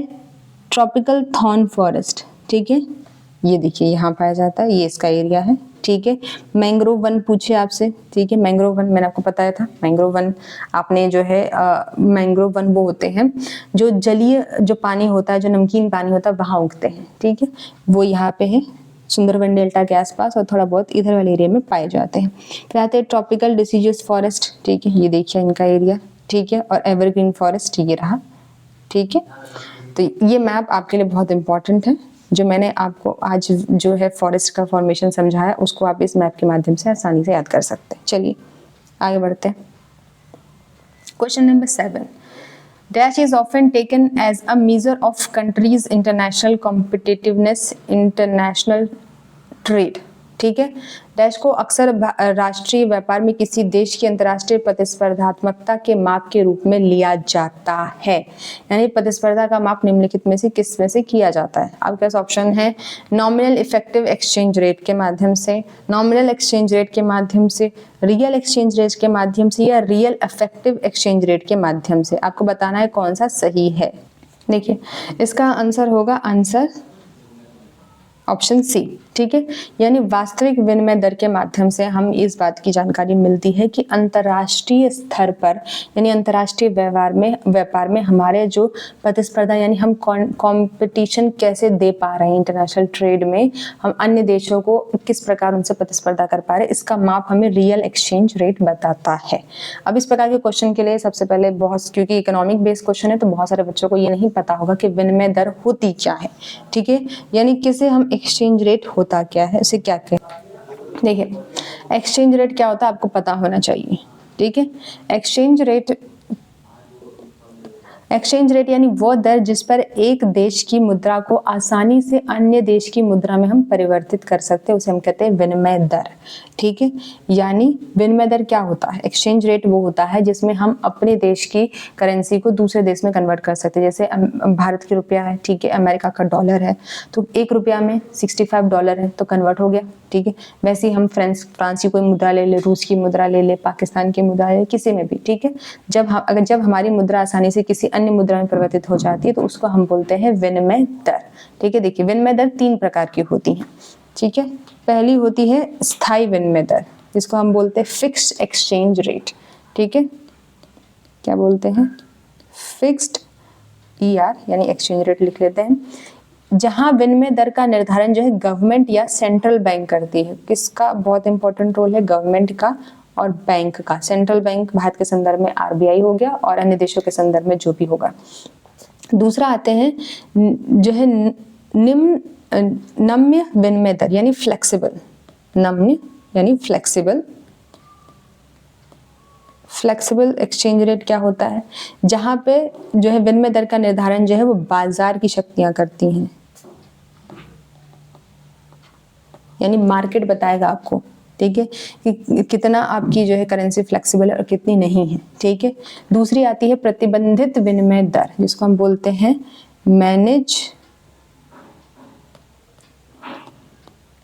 Speaker 1: ट्रॉपिकल थॉर्न फॉरेस्ट, ठीक है, ये देखिए यहाँ पाया जाता है, ये इसका एरिया है, ठीक है। मैंग्रोव वन पूछे आपसे, ठीक है, मैंग्रोव वन मैंने आपको बताया था। मैंग्रोव वन आपने जो है मैंग्रोव वन वो होते हैं जो जलीय जो पानी होता है, जो नमकीन पानी होता है वहां उगते हैं, ठीक है, वो यहाँ पे है सुंदरबन डेल्टा के आसपास, और थोड़ा बहुत इधर वाले एरिया में पाए जाते हैं। फिर आते हैं ट्रॉपिकल डिसीजियस फॉरेस्ट, ठीक है, ये देखिए इनका एरिया, ठीक है। और एवरग्रीन फॉरेस्ट ये रहा, ठीक है। तो ये मैप आपके लिए बहुत इंपॉर्टेंट है, जो मैंने आपको आज जो है फॉरेस्ट का फॉर्मेशन समझाया उसको आप इस मैप के माध्यम से आसानी से याद कर सकते हैं। चलिए आगे बढ़ते हैं। Question number 7, Dash is often taken as a measure of country's international competitiveness, international trade. ठीक है, डैश को अक्सर राष्ट्रीय व्यापार में किसी देश की अंतर्राष्ट्रीय प्रतिस्पर्धात्मकता के माप के रूप में लिया जाता है। यानी प्रतिस्पर्धा का माप निम्नलिखित में से किस में से किया जाता है? आपके पास ऑप्शन है नॉमिनल इफेक्टिव एक्सचेंज रेट के माध्यम से, नॉमिनल एक्सचेंज रेट के माध्यम से, रियल एक्सचेंज रेट के माध्यम से, या रियल इफेक्टिव एक्सचेंज रेट के माध्यम से। आपको बताना है कौन सा सही है। देखिए इसका आंसर होगा आंसर ऑप्शन सी, ठीक है। यानी वास्तविक विनिमय दर के माध्यम से हम इस बात की जानकारी मिलती है कि अंतर्राष्ट्रीय स्तर पर, यानी अंतर्राष्ट्रीय व्यापार में हमारे जो प्रतिस्पर्धा, यानी हम कंपटीशन कैसे दे पा रहे हैं इंटरनेशनल ट्रेड में, हम अन्य देशों को किस प्रकार उनसे प्रतिस्पर्धा कर पा रहे हैं, इसका माप हमें रियल एक्सचेंज रेट बताता है। अब इस प्रकार के क्वेश्चन के लिए सबसे पहले क्योंकि इकोनॉमिक बेस्ड क्वेश्चन है तो बहुत सारे बच्चों को ये नहीं पता होगा कि विनिमय दर होती क्या है, ठीक है, यानी किसे हम एक्सचेंज रेट होता क्या है, इसे क्या कहते हैं। देखिए एक्सचेंज रेट क्या होता है आपको पता होना चाहिए, ठीक है। एक्सचेंज रेट यानी वो दर जिस पर एक देश की मुद्रा को आसानी से अन्य देश की मुद्रा में हम परिवर्तित कर सकते हैं, उसे हम कहते हैं विनिमय दर, ठीक है। यानी विनिमय दर क्या होता है? एक्सचेंज रेट वो होता है जिसमें हम अपने देश की करेंसी को दूसरे देश में कन्वर्ट कर सकते हैं। जैसे भारत की रुपया है, ठीक है, अमेरिका का डॉलर है, तो 1 रुपया में 65 डॉलर है तो कन्वर्ट हो गया, ठीक है। वैसे ही हम फ्रांस की कोई मुद्रा ले ले, रूस की मुद्रा ले ले, पाकिस्तान की मुद्रा ले ले, किसी में भी, ठीक है। जब हमारी मुद्रा आसानी से किसी अन्य मुद्रा में परिवर्तित हो जाती है तो उसको हम बोलते हैं विनिमय दर, ठीक है। देखिए विनिमय दर 3 प्रकार की होती है, ठीक है। पहली होती है स्थायी विनिमय दर, जिसको हम बोलते हैं फिक्स्ड एक्सचेंज रेट, ठीक है। क्या बोलते हैं? फिक्स्ड ER यानी एक्सचेंज रेट लिख लेते हैं, जहां विनिमय दर का निर्धारण जो है गवर्नमेंट या सेंट्रल बैंक करती है। किसका बहुत इंपॉर्टेंट रोल है? गवर्नमेंट का और बैंक का। सेंट्रल बैंक भारत के संदर्भ में RBI हो गया और अन्य देशों के संदर्भ में जो भी होगा। दूसरा आते हैं जो है नम्य विनिमय दर यानी फ्लेक्सिबल, नम्य यानी फ्लेक्सिबल एक्सचेंज रेट क्या होता है? जहां पे जो है विनिमय दर का निर्धारण जो है वो बाजार की शक्तियां करती हैं, यानी मार्केट बताएगा आपको ठीक है, कि कितना आपकी जो है करेंसी फ्लेक्सिबल है और कितनी नहीं है। ठीक है, दूसरी आती है प्रतिबंधित विनिमय दर, जिसको हम बोलते हैं मैनेज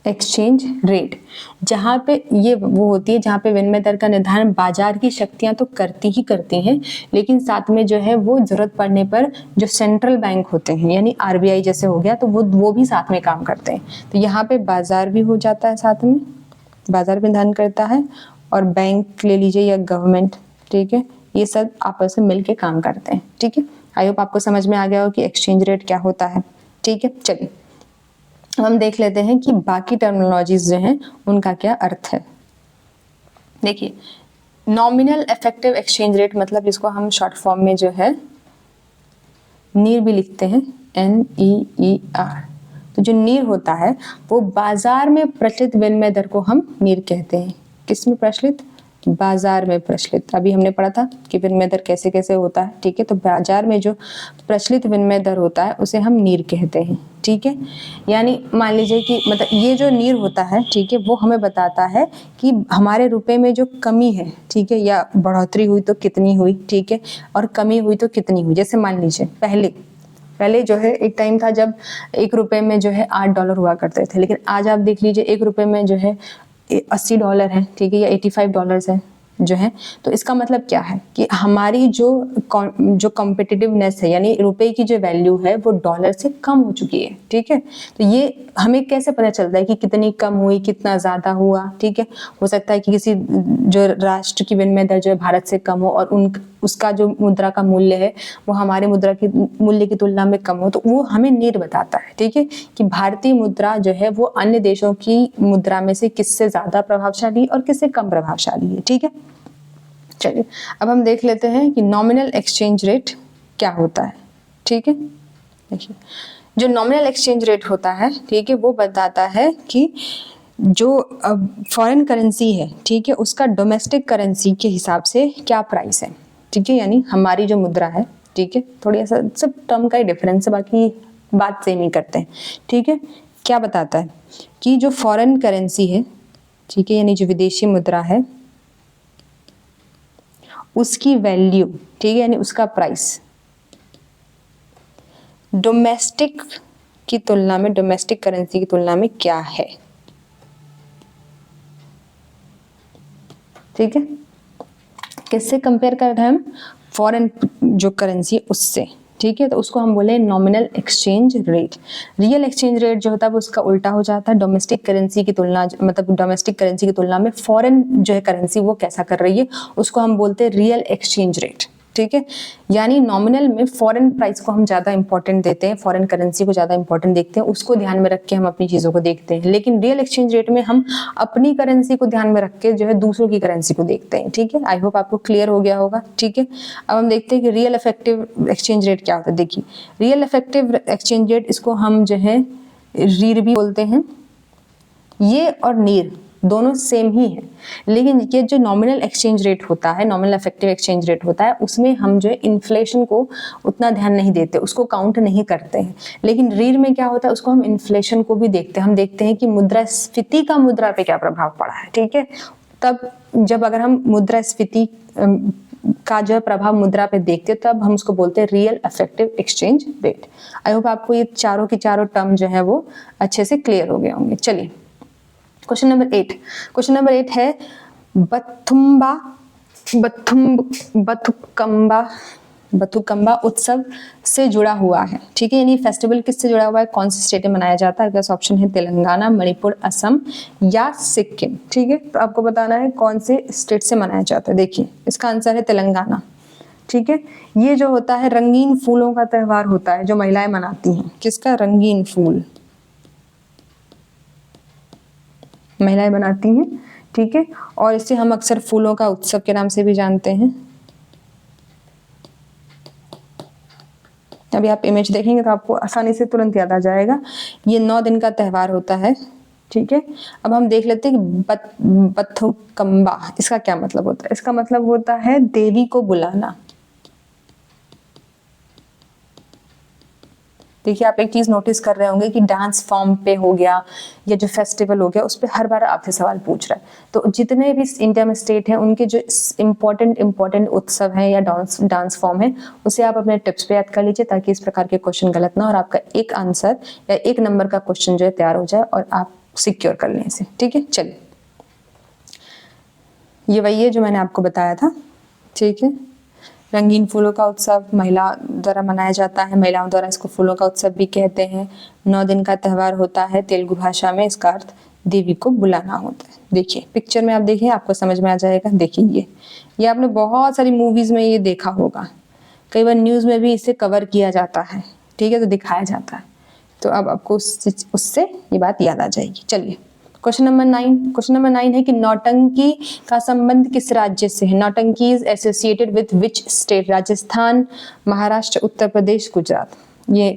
Speaker 1: एक्सचेंज रेट। जहाँ पे ये वो होती है जहाँ पे विनिमय दर का निर्धारण बाजार की शक्तियाँ तो करती ही करती हैं, लेकिन साथ में जो है वो जरूरत पड़ने पर जो सेंट्रल बैंक होते हैं यानी आरबीआई जैसे हो गया, तो वो भी साथ में काम करते हैं। तो यहाँ पे बाजार भी हो जाता है, साथ में बाजार भी निर्धारण करता है, और बैंक ले लीजिए या गवर्नमेंट, ठीक है, ये सब आपस में मिल के काम करते हैं। ठीक है, आई होप आपको समझ में आ गया हो कि एक्सचेंज रेट क्या होता है। ठीक है, चलिए हम देख लेते हैं कि बाकी टर्मिनोलॉजीज जो हैं उनका क्या अर्थ है। देखिए, नॉमिनल इफेक्टिव एक्सचेंज रेट मतलब इसको हम शॉर्ट फॉर्म में जो है नीर भी लिखते हैं, NEER। तो जो नीर होता है वो बाजार में प्रचलित विनिमय दर को हम नीर कहते हैं। किस में प्रचलित? बाजार में प्रचलित। अभी हमने पढ़ा था कि विनिमय दर कैसे कैसे होता है। ठीक है, तो बाजार में जो प्रचलित विनिमय दर होता है उसे हम नीर कहते हैं। ठीक है, यानी मान लीजिए कि मतलब ये जो नीर होता है, ठीक है, वो हमें बताता है कि हमारे रुपए में जो कमी है, ठीक है, या बढ़ोतरी हुई तो कितनी हुई, ठीक है, और कमी हुई तो कितनी हुई। जैसे मान लीजिए पहले जो है एक टाइम था जब $1 में जो है $8 हुआ करते थे, लेकिन आज आप देख लीजिए $1 में जो है $80 है, ठीक है, या $85 है जो है। तो इसका मतलब क्या है कि हमारी जो कॉम्पिटिटिवनेस है यानी रुपए की जो वैल्यू है वो डॉलर से कम हो चुकी है। ठीक है, तो ये हमें कैसे पता चलता है कि कितनी कम हुई, कितना ज्यादा हुआ। ठीक है, हो सकता है कि किसी जो राष्ट्र की विनिमय दर जो है भारत से कम हो और उसका जो मुद्रा का मूल्य है वो हमारे मुद्रा की मूल्य की तुलना में कम हो, तो वो हमें नीर बताता है। ठीक है, कि भारतीय मुद्रा जो है वो अन्य देशों की मुद्रा में से किससे ज्यादा प्रभावशाली और किससे कम प्रभावशाली है। ठीक है, चलिए अब हम देख लेते हैं कि नॉमिनल एक्सचेंज रेट क्या होता है। ठीक है, देखिए जो नॉमिनल एक्सचेंज रेट होता है, ठीक है, वो बताता है कि जो फॉरेन करेंसी है, ठीक है, उसका डोमेस्टिक करेंसी के हिसाब से क्या प्राइस है। ठीक है, यानी हमारी जो मुद्रा है, ठीक है, थोड़ी ऐसा सब टर्म का ही डिफरेंस है, बाकी बात सेम ही करते हैं। ठीक है, क्या बताता है कि जो फॉरेन करेंसी है, ठीक है, यानी जो विदेशी मुद्रा है, उसकी वैल्यू, ठीक है, यानी उसका प्राइस डोमेस्टिक की तुलना में, डोमेस्टिक करेंसी की तुलना में क्या है। ठीक है, किससे कंपेयर कर रहे हैं हम? फॉरेन जो करेंसी है उससे। ठीक है, तो उसको हम बोले nominal exchange rate. Real exchange rate जो होता है वो उसका उल्टा हो जाता है। डोमेस्टिक करेंसी की तुलना, मतलब डोमेस्टिक करेंसी की तुलना में फॉरेन जो है करेंसी वो कैसा कर रही है, उसको हम बोलते हैं रियल एक्सचेंज रेट। ठीक है, यानी नॉमिनल में फॉरेन प्राइस को हम ज्यादा इंपॉर्टेंट देते हैं, फॉरेन करेंसी को ज्यादा इंपॉर्टेंट देखते हैं, उसको ध्यान में रख के हम अपनी चीजों को देखते हैं। लेकिन रियल एक्सचेंज रेट में हम अपनी करेंसी को ध्यान में रख के जो है दूसरों की करेंसी को देखते हैं। ठीक है, आई होप आपको क्लियर हो गया होगा। ठीक है, अब हम देखते हैं कि रियल इफेक्टिव एक्सचेंज रेट क्या होता है। देखिए, रियल इफेक्टिव एक्सचेंज रेट, इसको हम जो है रीर भी बोलते हैं। ये और नीर दोनों सेम ही है, लेकिन ये जो नॉमिनल एक्सचेंज रेट होता है, नॉमिनल इफेक्टिव एक्सचेंज रेट होता है, उसमें हम जो है इन्फ्लेशन को उतना ध्यान नहीं देते, उसको काउंट नहीं करते हैं। लेकिन रीर में क्या होता है, उसको हम इन्फ्लेशन को भी देखते हैं। हम देखते हैं कि मुद्रास्फीति का मुद्रा पे क्या प्रभाव पड़ा है। ठीक है, तब जब अगर हम मुद्रास्फीति का जो प्रभाव मुद्रा पे देखते हैं तब हम उसको बोलते हैं real effective exchange rate. I hope आपको ये चारों की चारों टर्म जो है वो अच्छे से क्लियर हो गए होंगे। चलिए क्वेश्चन नंबर 8। क्वेश्चन नंबर 8 है बथुकम्बा उत्सव से जुड़ा हुआ है। ठीक है, यानी फेस्टिवल किससे जुड़ा हुआ है, कौन से स्टेट में मनाया जाता है। अगला ऑप्शन है तेलंगाना, मणिपुर, असम या सिक्किम। ठीक है, तो आपको बताना है कौन से स्टेट से मनाया जाता है। देखिए इसका आंसर है तेलंगाना। ठीक है, ये जो होता है रंगीन फूलों का त्योहार होता है जो महिलाएं मनाती हैं। किसका? रंगीन फूल महिलाएं बनाती हैं। ठीक है, और इसे हम अक्सर फूलों का उत्सव के नाम से भी जानते हैं। अभी आप इमेज देखेंगे तो आपको आसानी से तुरंत याद आ जाएगा। ये 9 दिन का त्योहार होता है। ठीक है, अब हम देख लेते हैं कि बथुकम्बा इसका क्या मतलब होता है। इसका मतलब होता है देवी को बुलाना। देखिए आप एक चीज नोटिस कर रहे होंगे कि डांस फॉर्म पे हो गया या जो फेस्टिवल हो गया उस पर हर बार आपसे सवाल पूछ रहा है। तो जितने भी इंडिया में स्टेट हैं उनके जो इम्पोर्टेंट उत्सव हैं या डांस फॉर्म है उसे आप अपने टिप्स पे याद कर लीजिए, ताकि इस प्रकार के क्वेश्चन गलत ना और आपका एक आंसर या एक नंबर का क्वेश्चन जो है तैयार हो जाए और आप सिक्योर कर लें इसे। ठीक है, चलिए ये वही है जो मैंने आपको बताया था। ठीक है, रंगीन फूलों का उत्सव महिला द्वारा मनाया जाता है, महिलाओं द्वारा इसको फूलों का उत्सव भी कहते हैं। 9 दिन का त्यौहार होता है, तेलुगु भाषा में इसका अर्थ देवी को बुलाना होता है। देखिए पिक्चर में आप देखिए आपको समझ में आ जाएगा। देखिए ये आपने बहुत सारी मूवीज में ये देखा होगा, कई बार न्यूज में भी इसे कवर किया जाता है। ठीक है, तो दिखाया जाता है, तो अब आपको उससे ये बात याद आ जाएगी। चलिए क्वेश्चन नंबर 9 है कि नौटंकी का संबंध किस राज्य से है? Nautanki is associated with which state? Rajasthan, Maharashtra, Uttar Pradesh, Gujarat. ये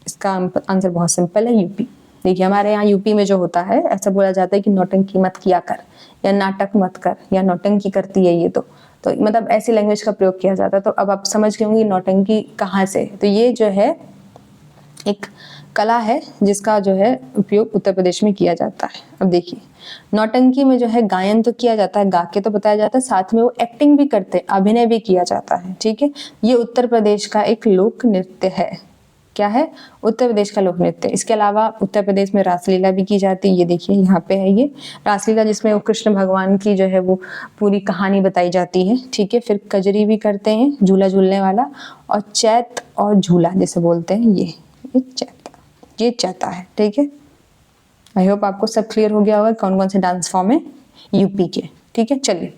Speaker 1: इसका आंसर बहुत सिंपल है, यूपी। देखिए हमारे यहाँ यूपी में जो होता है ऐसा बोला जाता है कि नौटंकी मत किया कर या नाटक मत कर या नौटंकी करती है ये, तो मतलब ऐसी लैंग्वेज का प्रयोग किया जाता है। तो अब आप समझ गए होंगे नौटंकी कहाँ से। तो ये जो है एक कला है जिसका जो है उपयोग उत्तर प्रदेश में किया जाता है। अब देखिए नौटंकी में जो है गायन तो किया जाता है, गा के तो बताया जाता है, साथ में वो एक्टिंग भी करते हैं, अभिनय भी किया जाता है। ठीक है, ये उत्तर प्रदेश का एक लोक नृत्य है। क्या है? उत्तर प्रदेश का लोक नृत्य। इसके अलावा उत्तर प्रदेश में रासलीला भी की जाती है। ये देखिए यहाँ पे है ये रासलीला, जिसमें वो कृष्ण भगवान की जो है वो पूरी कहानी बताई जाती है। ठीक है, फिर कजरी भी करते हैं, झूला झूलने वाला, और चैत और झूला जैसे बोलते हैं ये चैता है। ठीक है, आई होप आपको सब क्लियर हो गया होगा कौन कौन से डांस फॉर्म है यूपी के। ठीक है, चलिए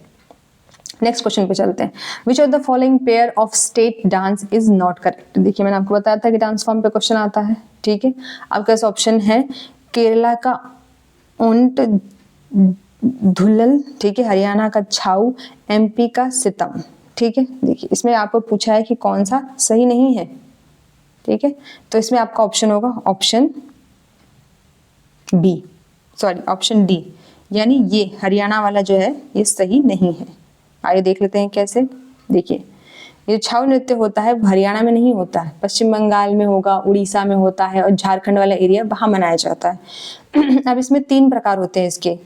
Speaker 1: नेक्स्ट क्वेश्चन पे चलते हैं। विच of the following pair of state dance is not correct? देखिए मैंने आपको बताया था कि डांस फॉर्म पे क्वेश्चन आता है। ठीक है, आपका इस ऑप्शन है केरला का ऊंट धुलल, ठीक है, हरियाणा का छाऊ, एमपी का सितम। ठीक है, देखिए इसमें आपको पूछा है कि कौन सा सही नहीं है। ठीक है, तो इसमें आपका ऑप्शन होगा ऑप्शन डी, यानी ये हरियाणा वाला जो है ये सही नहीं है। आइए देख लेते हैं कैसे। देखिए ये छाऊ नृत्य होता है हरियाणा में नहीं होता है, पश्चिम बंगाल में होगा, उड़ीसा में होता है और झारखंड वाला एरिया वहाँ मनाया जाता है। अब इसमें 3 प्रकार होते हैं इसके,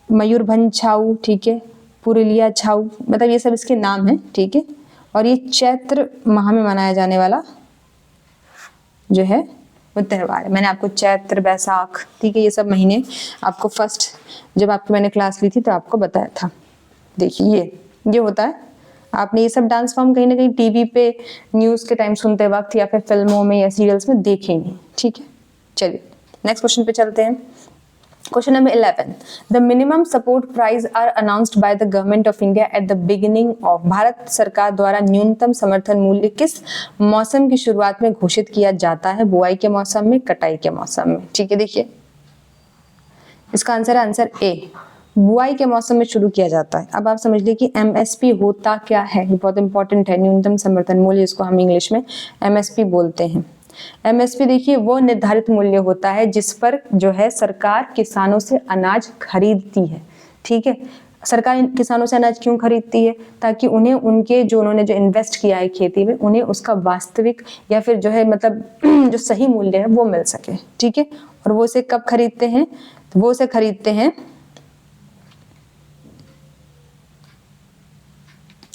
Speaker 1: मयूरभंज छाऊ, ठीक है, पुरुलिया छाऊ, मतलब ये सब इसके नाम है। ठीक है, और ये चैत्र माह में मनाया जाने वाला जो है वो त्यौहार है। मैंने आपको चैत्र, बैसाख, ठीक है, ये सब महीने आपको फर्स्ट जब आपकी मैंने क्लास ली थी तो आपको बताया था। देखिए ये होता है, आपने ये सब डांस फॉर्म कहीं ना कहीं टीवी पे न्यूज के टाइम सुनते वक्त या फिर फिल्मों में या सीरियल्स में देखेंगे। ठीक है, चलिए नेक्स्ट क्वेश्चन पे चलते हैं। Question number 11. The minimum support price are announced by the government of India at the beginning of. Bharat सरकार द्वारा न्यूनतम समर्थन मूल्य किस मौसम की शुरुआत में घोषित किया जाता है? बुआई के मौसम में, कटाई के मौसम में। ठीक है, देखिए इसका आंसर है आंसर ए, बुआई के मौसम में शुरू किया जाता है। अब आप समझ लीजिए कि एमएसपी होता क्या है, ये बहुत इंपॉर्टेंट है। न्यूनतम समर्थन मूल्य, इसको हम इंग्लिश में एमएसपी बोलते हैं। एमएसपी देखिए वो निर्धारित मूल्य होता है जिस पर जो है सरकार किसानों से अनाज खरीदती है। ठीक है, सरकार किसानों से अनाज क्यों खरीदती है? ताकि उन्हें उनके जो उन्होंने जो इन्वेस्ट किया है खेती में, उन्हें उसका वास्तविक या फिर जो है मतलब जो सही मूल्य है वो मिल सके। ठीक है, और वो उसे कब खरीदते हैं? तो वो उसे खरीदते हैं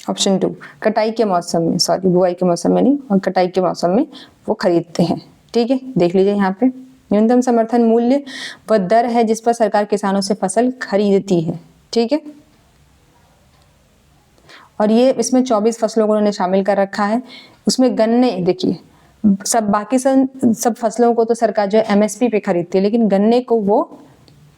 Speaker 1: ऑप्शन 2, कटाई के मौसम में, सॉरी बुआई के मौसम में नहीं, और कटाई के मौसम में वो खरीदते हैं। ठीक है, देख लीजिए यहाँ पे न्यूनतम समर्थन मूल्य वह दर है जिस पर सरकार किसानों से फसल खरीदती है। ठीक है, और ये इसमें 24 फसलों को उन्होंने शामिल कर रखा है। उसमें गन्ने, देखिए सब बाकी सब फसलों को तो सरकार जो है एमएसपी पे खरीदती है, लेकिन गन्ने को वो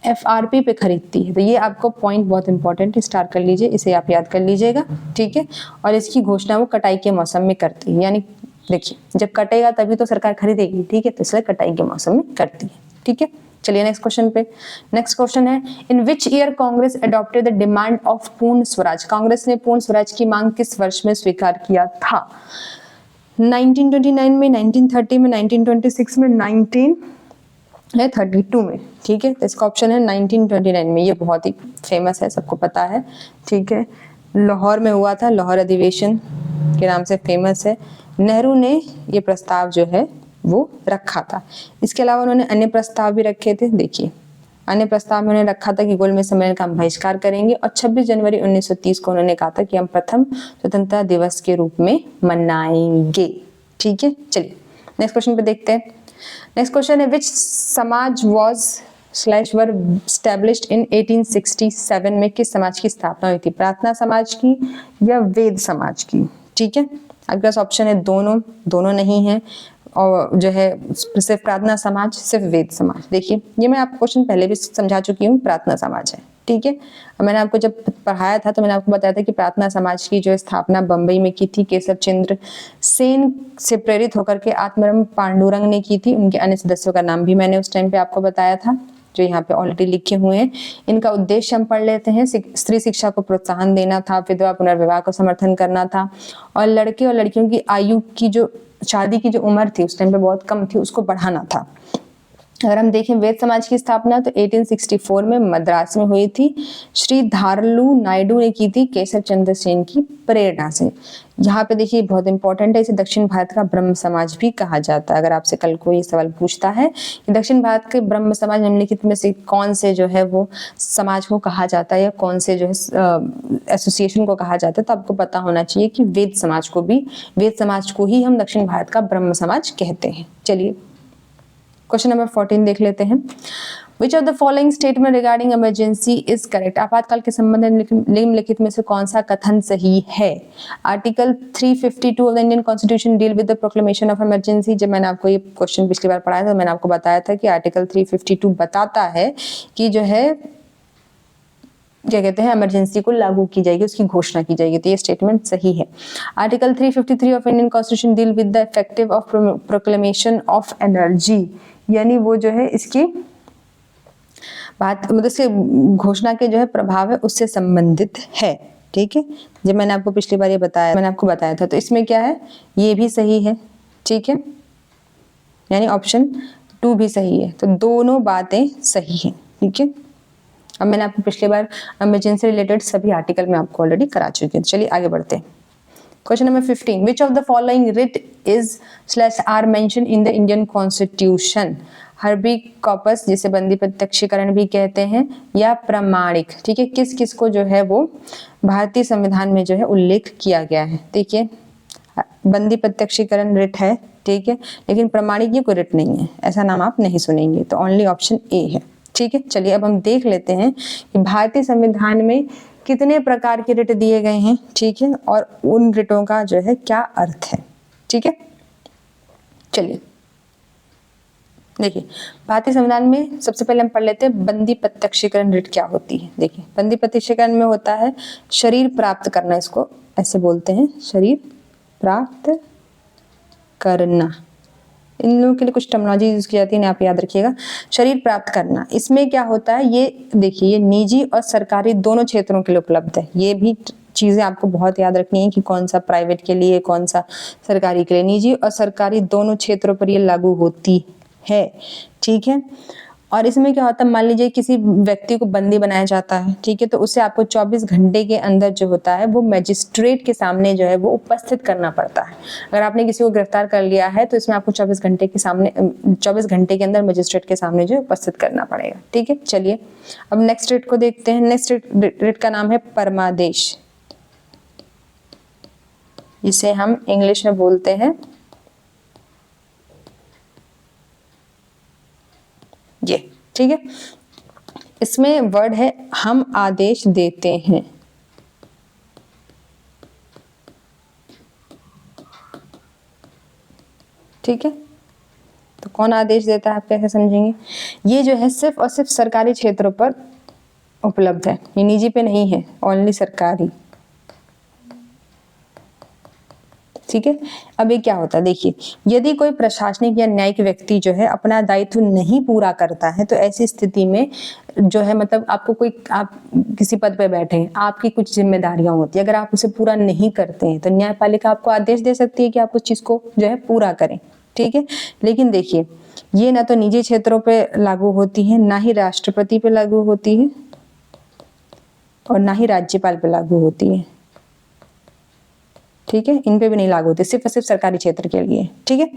Speaker 1: एफआरपी पे खरीदती है। तो ये आपको पॉइंट बहुत इंपॉर्टेंट है, स्टार कर लीजिए, इसे आप याद कर लीजिएगा। ठीक है, और इसकी घोषणा वो कटाई के मौसम में करती है, यानी देखिए जब कटेगा तभी तो सरकार खरीदेगी। ठीक है, तो इसलिए कटाई के मौसम में करती है। ठीक है, चलिए नेक्स्ट क्वेश्चन पे। नेक्स्ट क्वेश्चन है in which year Congress adopted the demand of Purna Swaraj? Congress ने पूर्ण स्वराज की मांग किस वर्ष में स्वीकार किया था? 1929 में, 1930 में, 1926 में, 1932 में। ठीक है, तो इसका ऑप्शन है 1929 में। ये बहुत ही फेमस है, सबको पता है। ठीक है, लाहौर में हुआ था, लाहौर अधिवेशन। के नाम से फेमस है। नेहरू ने ये प्रस्ताव जो है वो रखा था। इसके अलावा उन्होंने अन्य प्रस्ताव भी रखे थे। देखिए, अन्य प्रस्ताव में उन्होंने रखा था कि गोलमेज सम्मेलन का हम बहिष्कार करेंगे, और 26 जनवरी 1930 को उन्होंने कहा था कि हम प्रथम स्वतंत्रता दिवस के रूप में मनाएंगे। ठीक है, चलिए नेक्स्ट क्वेश्चन पे देखते हैं। नेक्स्ट क्वेश्चन है, विच समाज वॉज वर स्टैब्लिश्ड इन 1867 में किस समाज की स्थापना हुई थी? प्रार्थना समाज की या वेद समाज की? ठीक है, आपके पास ऑप्शन है दोनों, दोनों नहीं है, और जो है सिर्फ प्रार्थना समाज, सिर्फ वेद समाज। देखिए, ये मैं आपको क्वेश्चन पहले भी समझा चुकी हूँ, प्रार्थना समाज है। ठीक है, मैंने आपको जब पढ़ाया था तो मैंने आपको बताया था कि प्रार्थना समाज की जो स्थापना बंबई में की थी, केशव चंद्र सेन से प्रेरित होकर के आत्माराम पांडुरंग ने की थी। उनके अन्य सदस्यों का नाम भी मैंने उस टाइम पे आपको बताया था, जो यहाँ पे ऑलरेडी लिखे हुए हैं। इनका उद्देश्य हम पढ़ लेते हैं। स्त्री शिक्षा को प्रोत्साहन देना था, विधवा पुनर्विवाह को समर्थन करना था, और लड़के और लड़कियों की आयु की जो शादी की जो उम्र थी उस टाइम पे बहुत कम थी, उसको बढ़ाना था। अगर हम देखें वेद समाज की स्थापना तो 1864 में मद्रास में हुई थी। श्री धारलू नायडू ने की थी केशव चंद्र सेन की प्रेरणा से। यहाँ पे देखिए बहुत इंपॉर्टेंट है, इसे दक्षिण भारत का ब्रह्म समाज भी कहा जाता है। अगर आपसे कल कोई सवाल पूछता है कि दक्षिण भारत के ब्रह्म समाज निम्नलिखित में से कौन से जो है वो समाज को कहा जाता है, या कौन से जो है एसोसिएशन को कहा जाता है, तो आपको पता होना चाहिए कि वेद समाज को ही हम दक्षिण भारत का ब्रह्म समाज कहते हैं। चलिए क्वेश्चन नंबर 14 देख लेते हैं। Which of the following statement regarding emergency is correct? आपातकाल के संबंध में निम्नलिखित में से कौन सा कथन सही है? Article 352 of the Indian constitution deal with the proclamation of emergency. जब मैंने आपको ये क्वेश्चन पिछली बार पढ़ाया था, मैंने आपको बताया था कि आर्टिकल 352 बताता है कि जो है क्या कहते हैं, इमरजेंसी को लागू की जाएगी, उसकी घोषणा की जाएगी, तो ये स्टेटमेंट सही है। Article 353 of Indian constitution deal with the effective of proclamation of energy, यानी वो जो है इसकी बात मतलब इसके घोषणा के जो है प्रभाव है उससे संबंधित है। ठीक है, जब मैंने आपको पिछली बार ये बताया, मैंने आपको बताया था, तो इसमें क्या है, ये भी सही है। ठीक है, यानी ऑप्शन 2 भी सही है, तो दोनों बातें सही है। ठीक है, अब मैंने आपको पिछली बार इमरजेंसी रिलेटेड सभी आर्टिकल में आपको ऑलरेडी करा चुकी हूँ। चलिए आगे बढ़ते हैं। Question number 15, which of the following writ is /आर mention in the Indian constitution? हर्बी कॉपस, जिसे बंदी प्रत्यक्षीकरण भी कहते हैं, या प्रमाणिक? ठीक है, किस किस को जो है वो भारतीय संविधान में जो है उल्लेख किया गया है? देखिए, बंदी प्रत्यक्षीकरण रिट है, ठीक है, लेकिन प्रमाणिक ये कोई रिट नहीं है, ऐसा नाम आप नहीं सुनेंगे, तो ओनली ऑप्शन ए है। ठीक है, चलिए अब हम देख लेते हैं कि भारतीय संविधान में कितने प्रकार के रिट दिए गए हैं। ठीक है, और उन रिटों का जो है क्या अर्थ है। ठीक है, चलिए देखिए, भारतीय संविधान में सबसे पहले हम पढ़ लेते हैं बंदी प्रत्यक्षीकरण रिट क्या होती है। देखिए, बंदी प्रत्यक्षीकरण में होता है शरीर प्राप्त करना, इसको ऐसे बोलते हैं, शरीर प्राप्त करना। इन लोगों के लिए कुछ टर्मिनोलॉजी यूज की जाती है, आप याद रखिएगा। शरीर प्राप्त करना, इसमें क्या होता है, ये देखिए, ये निजी और सरकारी दोनों क्षेत्रों के लिए उपलब्ध है। ये भी चीजें आपको बहुत याद रखनी है कि कौन सा प्राइवेट के लिए, कौन सा सरकारी के लिए। निजी और सरकारी दोनों क्षेत्रों पर ये लागू होती है। ठीक है, और इसमें क्या होता है, मान लीजिए किसी व्यक्ति को बंदी बनाया जाता है, ठीक है, तो उसे आपको 24 घंटे के अंदर जो होता है वो मजिस्ट्रेट के सामने जो है वो उपस्थित करना पड़ता है। अगर आपने किसी को गिरफ्तार कर लिया है तो इसमें आपको 24 घंटे के अंदर मजिस्ट्रेट के सामने जो उपस्थित करना पड़ेगा। ठीक है, चलिए अब नेक्स्ट रिट को देखते हैं। नेक्स्ट रिट का नाम है परमादेश, इसे हम इंग्लिश में बोलते हैं ये। ठीक है, इसमें वर्ड है हम आदेश देते हैं। ठीक है, तो कौन आदेश देता है, आप कैसे समझेंगे? ये जो है सिर्फ और सिर्फ सरकारी क्षेत्रों पर उपलब्ध है, ये निजी पे नहीं है, ओनली सरकारी। ठीक है, अब ये क्या होता है, देखिए, यदि कोई प्रशासनिक या न्यायिक व्यक्ति जो है अपना दायित्व नहीं पूरा करता है, तो ऐसी स्थिति में जो है मतलब आपको कोई, आप किसी पद पे बैठे हैं, आपकी कुछ जिम्मेदारियां होती है, अगर आप उसे पूरा नहीं करते हैं तो न्यायपालिका आपको आदेश दे सकती है कि आप उस चीज को जो है पूरा करें। ठीक है, लेकिन देखिए, ये ना तो निजी क्षेत्रों पे लागू होती है, ना ही राष्ट्रपति पे लागू होती है, और ना ही राज्यपाल पे लागू होती है। ठीक है, इन पे भी नहीं लागू होती, सिर्फ और सिर्फ सरकारी क्षेत्र के लिए। ठीक है,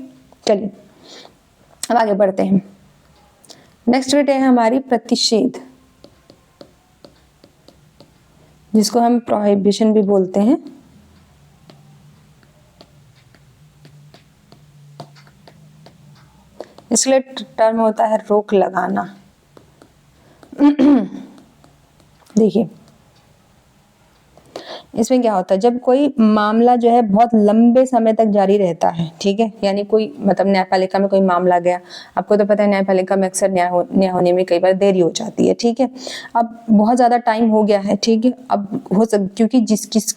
Speaker 1: चलिए अब आगे बढ़ते हैं। नेक्स्ट रिट है हमारी प्रतिषेध, जिसको हम प्रोहिबिशन भी बोलते हैं। इसके लिए टर्म होता है रोक लगाना। देखिए इसमें क्या होता है, जब कोई मामला जो है बहुत लंबे समय तक जारी रहता है, ठीक है, यानी कोई मतलब न्यायपालिका में कोई मामला गया, आपको तो पता है न्यायपालिका में अक्सर न्याय होने में कई बार देरी हो जाती है। ठीक है, अब बहुत ज़्यादा टाइम हो गया है, ठीक है, अब क्योंकि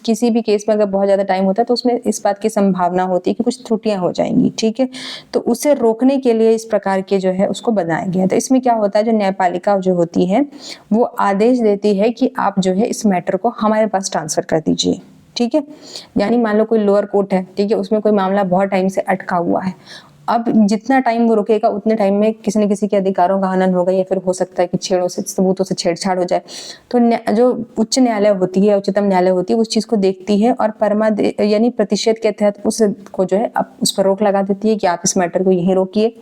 Speaker 1: किसी भी केस में अगर बहुत ज़्यादा टाइम होता है तो उसमें इस बात की संभावना होती है कि कुछ त्रुटियां हो जाएंगी। ठीक है, तो उसे रोकने के लिए इस प्रकार के जो है उसको बनाया गया। तो इसमें क्या होता है, जो न्यायपालिका जो होती है वो आदेश देती है कि आप जो है इस मैटर को हमारे पास ट्रांसफर कर दीजिए। ठीक है, यानी मान लो कोई लोअर कोर्ट है, ठीक है, उसमें कोई मामला बहुत टाइम से अटका हुआ है, अब जितना टाइम वो रुकेगा उतने टाइम में किसी न किसी के अधिकारों का हनन होगा, या फिर हो सकता है कि छेड़ों से सबूतों से छेड़छाड़ हो जाए। तो जो उच्च न्यायालय होती है, उच्चतम न्यायालय होती है, उस चीज को देखती है और यानी प्रतिषेध के तहत उसको जो है अब उस पर रोक लगा देती है कि आप इस मैटर को यहीं रोकिए।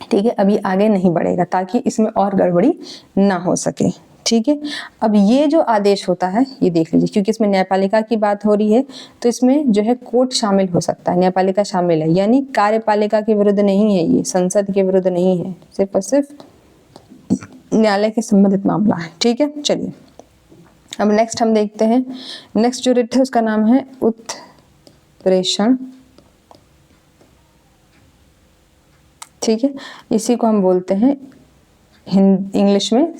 Speaker 1: ठीक है, अभी आगे नहीं बढ़ेगा ताकि इसमें और गड़बड़ी ना हो सके। ठीक है, अब ये जो आदेश होता है ये देख लीजिए, क्योंकि इसमें न्यायपालिका की बात हो रही है तो इसमें जो है कोर्ट शामिल हो सकता है, न्यायपालिका शामिल है, यानी कार्यपालिका के विरुद्ध नहीं है, ये संसद के विरुद्ध नहीं है, सिर्फ और सिर्फ न्यायालय के संबंधित मामला है। ठीक है, चलिए अब नेक्स्ट हम देखते हैं। नेक्स्ट जो रिट है उसका नाम है उत्प्रेषण। ठीक है, इसी को हम बोलते हैं इंग्लिश में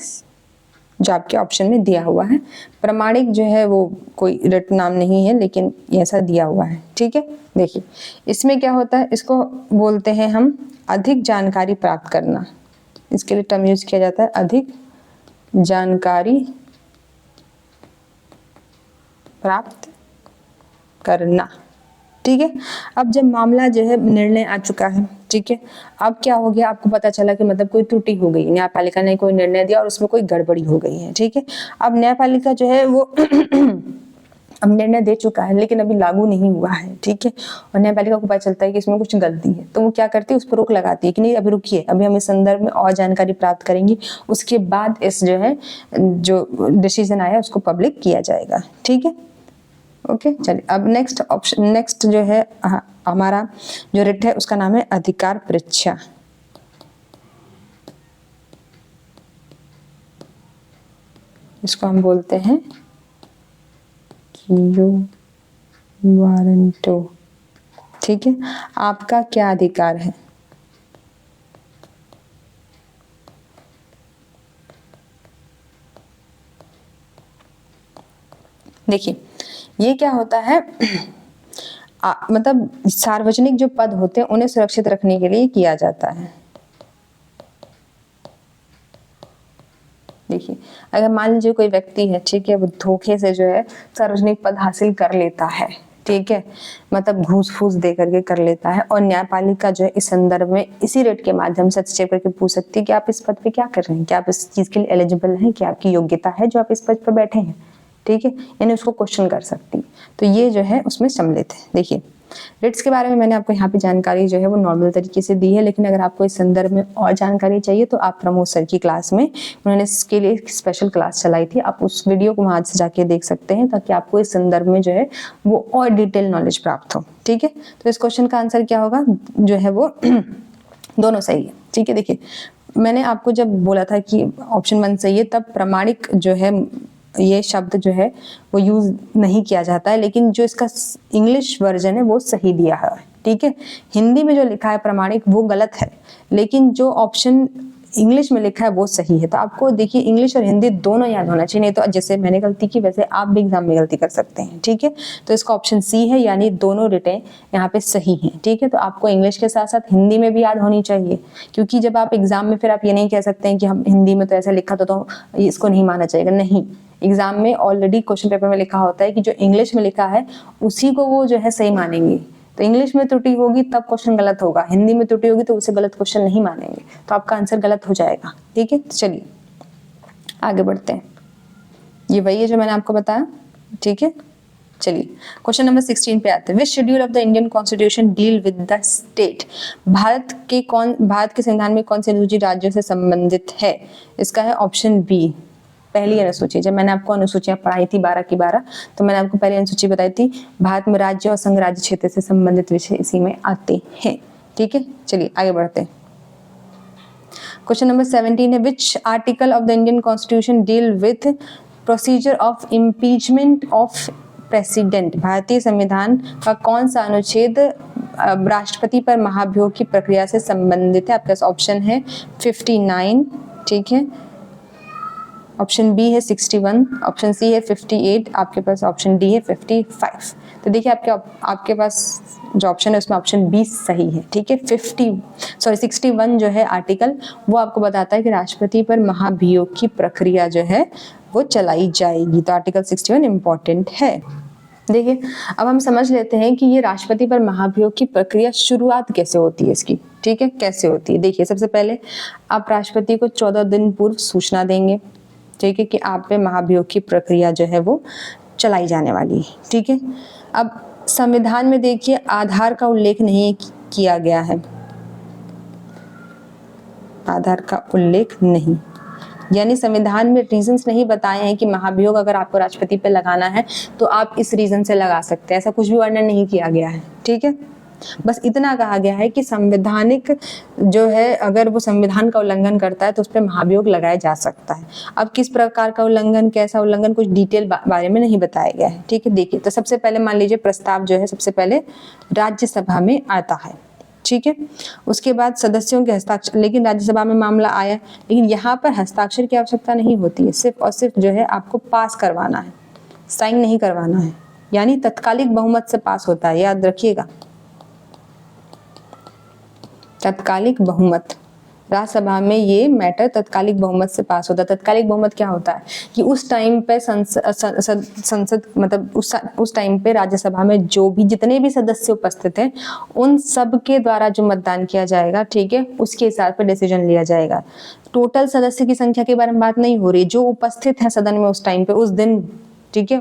Speaker 1: जो आपके ऑप्शन में दिया हुआ है, प्रमाणिक जो है वो कोई रिट नाम नहीं है लेकिन ऐसा दिया हुआ है। ठीक है, देखिए इसमें क्या होता है, इसको बोलते हैं हम अधिक जानकारी प्राप्त करना। इसके लिए टर्म यूज किया जाता है अधिक जानकारी प्राप्त करना। ठीक है, अब जब मामला जो है निर्णय आ चुका है, ठीक है, अब क्या हो गया, आपको पता चला कि मतलब कोई त्रुटि हो गई, न्यायपालिका ने कोई निर्णय दिया और उसमें कोई गड़बड़ी हो गई है। ठीक है, अब न्यायपालिका जो है वो अब निर्णय दे चुका है लेकिन अभी लागू नहीं हुआ है। ठीक है, और न्यायपालिका को पता चलता है कि इसमें कुछ गलती है, तो वो क्या करती है, उस पर रोक लगाती है कि नहीं अभी रुकिए, अभी हम इस संदर्भ में और जानकारी प्राप्त करेंगे, उसके बाद इस जो है जो डिसीजन आया उसको पब्लिक किया जाएगा। ठीक है, ओके, चलिए अब नेक्स्ट जो है हमारा जो रिट है उसका नाम है अधिकार परीक्षा। इसको हम बोलते हैं क्यू वारंटो। ठीक है, आपका क्या अधिकार है। देखिए ये क्या होता है, मतलब सार्वजनिक जो पद होते हैं उन्हें सुरक्षित रखने के लिए किया जाता है। देखिए अगर मान लीजिए कोई व्यक्ति है, ठीक है, वो धोखे से जो है सार्वजनिक पद हासिल कर लेता है, ठीक है, मतलब घूस फूस दे करके कर लेता है, और न्यायपालिका जो है इस संदर्भ में इसी रेट के माध्यम से हस्तक्षेप करके पूछ सकती है कि आप इस पद पे क्या कर रहे हैं, क्या आप इस चीज के लिए एलिजिबल हैं, क्या आपकी योग्यता है जो आप इस पद पर बैठे हैं। ठीक है, यानी उसको क्वेश्चन कर सकती है, तो ये जो है उसमें सम्मिलित है। देखिए रिट्स के बारे में मैंने आपको यहाँ पे जानकारी जो है वो नॉर्मल तरीके से दी है, लेकिन अगर आपको इस संदर्भ में और जानकारी चाहिए तो आप प्रमोद सर की क्लास में, उन्होंने इसके लिए एक स्पेशल क्लास चलाई थी, आप उस वीडियो को वहां से जाके देख सकते हैं ताकि आपको इस संदर्भ में जो है वो और डिटेल नॉलेज प्राप्त हो। ठीक है, तो इस क्वेश्चन का आंसर क्या होगा, जो है वो दोनों सही है। ठीक है, देखिए मैंने आपको जब बोला था कि ऑप्शन 1 सही है, तब प्रमाणिक जो है ये शब्द जो है वो यूज नहीं किया जाता है, लेकिन जो इसका इंग्लिश वर्जन है वो सही दिया है। ठीक है, हिंदी में जो लिखा है प्रमाणिक वो गलत है, लेकिन जो ऑप्शन इंग्लिश में लिखा है वो सही है। तो आपको देखिए इंग्लिश और हिंदी दोनों याद होना चाहिए, नहीं तो जैसे मैंने गलती की वैसे आप भी एग्जाम में गलती कर सकते हैं। ठीक है, तो इसका ऑप्शन सी है, यानी दोनों रिटें यहाँ पे सही हैं। ठीक है, तो आपको इंग्लिश के साथ साथ हिंदी में भी याद होनी चाहिए, क्योंकि जब आप एग्जाम में फिर आप ये नहीं कह सकते हैं कि हम हिंदी में तो ऐसा लिखा था तो इसको नहीं माना जाएगा। नहीं, एग्जाम में ऑलरेडी क्वेश्चन पेपर में लिखा होता है कि जो इंग्लिश में लिखा है उसी को वो जो है सही मानेंगे। तो इंग्लिश में त्रुटि होगी तब क्वेश्चन गलत होगा, हिंदी में त्रुटि होगी तो उसे गलत क्वेश्चन नहीं मानेंगे, तो आपका आंसर गलत हो जाएगा। ठीक है, तो चलिए आगे बढ़ते हैं। ये वही है जो मैंने आपको बताया। ठीक है, चलिए क्वेश्चन नंबर 16 पे आते हैं। Which schedule of the Indian constitution deal with the state? Bharat के संविधान में कौन सी अनुसूची राज्यों से संबंधित है? इसका है ऑप्शन बी, पहली अनुसूची। जब मैंने आपको अनुसूचियां पढ़ाई थी 12 की 12, तो मैंने आपको पहली अनुसूची बताई थी, भारत में राज्य और संघ राज्य क्षेत्र से संबंधित विषय इसी में आते हैं। ठीक है, चलिए आगे बढ़ते हैं। क्वेश्चन नंबर 17 है, which article of the Indian constitution deal with procedure of impeachment of president? भारतीय संविधान का कौन सा अनुच्छेद राष्ट्रपति पर महाभियोग की प्रक्रिया से संबंधित है? आपके पास ऑप्शन है 59, ठीक है, ऑप्शन बी है 61, ऑप्शन सी है 58, आपके पास ऑप्शन डी है 55। तो देखिए आपके पास जो ऑप्शन है उसमें ऑप्शन बी सही है। ठीक है, 61 जो है आर्टिकल, वो आपको बताता है कि राष्ट्रपति पर महाभियोग की प्रक्रिया जो है वो चलाई जाएगी। तो आर्टिकल 61 इम्पोर्टेंट है। देखिए अब हम समझ लेते हैं कि ये राष्ट्रपति पर महाभियोग की प्रक्रिया शुरुआत कैसे होती है इसकी। ठीक है, कैसे होती है? देखिए सबसे पहले आप राष्ट्रपति को 14 दिन पूर्व सूचना देंगे, ठीक है, कि आप पे महाभियोग की प्रक्रिया जो है वो चलाई जाने वाली है। ठीक है, अब संविधान में देखिए आधार का उल्लेख नहीं किया गया है, आधार का उल्लेख नहीं, यानी संविधान में रीजंस नहीं बताए हैं कि महाभियोग अगर आपको राष्ट्रपति पे लगाना है तो आप इस रीजन से लगा सकते हैं, ऐसा कुछ भी वर्णन नहीं किया गया है। ठीक है, बस इतना कहा गया है कि संवैधानिक जो है अगर वो संविधान का उल्लंघन करता है तो उस पर महाभियोग लगाया जा सकता है। अब किस प्रकार का उल्लंघन, कैसा उल्लंघन, कुछ डिटेल बारे में नहीं बताया गया है। ठीक है, देखिए तो सबसे पहले मान लीजिए प्रस्ताव जो है सबसे पहले राज्यसभा में आता है। ठीक है, उसके बाद सदस्यों के हस्ताक्षर, लेकिन राज्यसभा में मामला आया, लेकिन यहाँ पर हस्ताक्षर की आवश्यकता नहीं होती है, सिर्फ और सिर्फ जो है आपको पास करवाना है, साइन नहीं करवाना है, यानी तत्कालिक बहुमत से पास होता है, याद रखिएगा, तत्कालिक बहुमत। राज्यसभा में ये मैटर तत्कालिक बहुमत से पास होता है। तत्कालिक बहुमत क्या होता है कि उस टाइम पे संसद मतलब उस टाइम पे राज्यसभा में जो भी जितने भी सदस्य उपस्थित हैं उन सब के द्वारा जो मतदान किया जाएगा, ठीक है, उसके हिसाब पे डिसीजन लिया जाएगा। टोटल सदस्य की संख्या के बारे में बात नहीं हो रही, जो उपस्थित है सदन में उस टाइम पे उस दिन, ठीक है,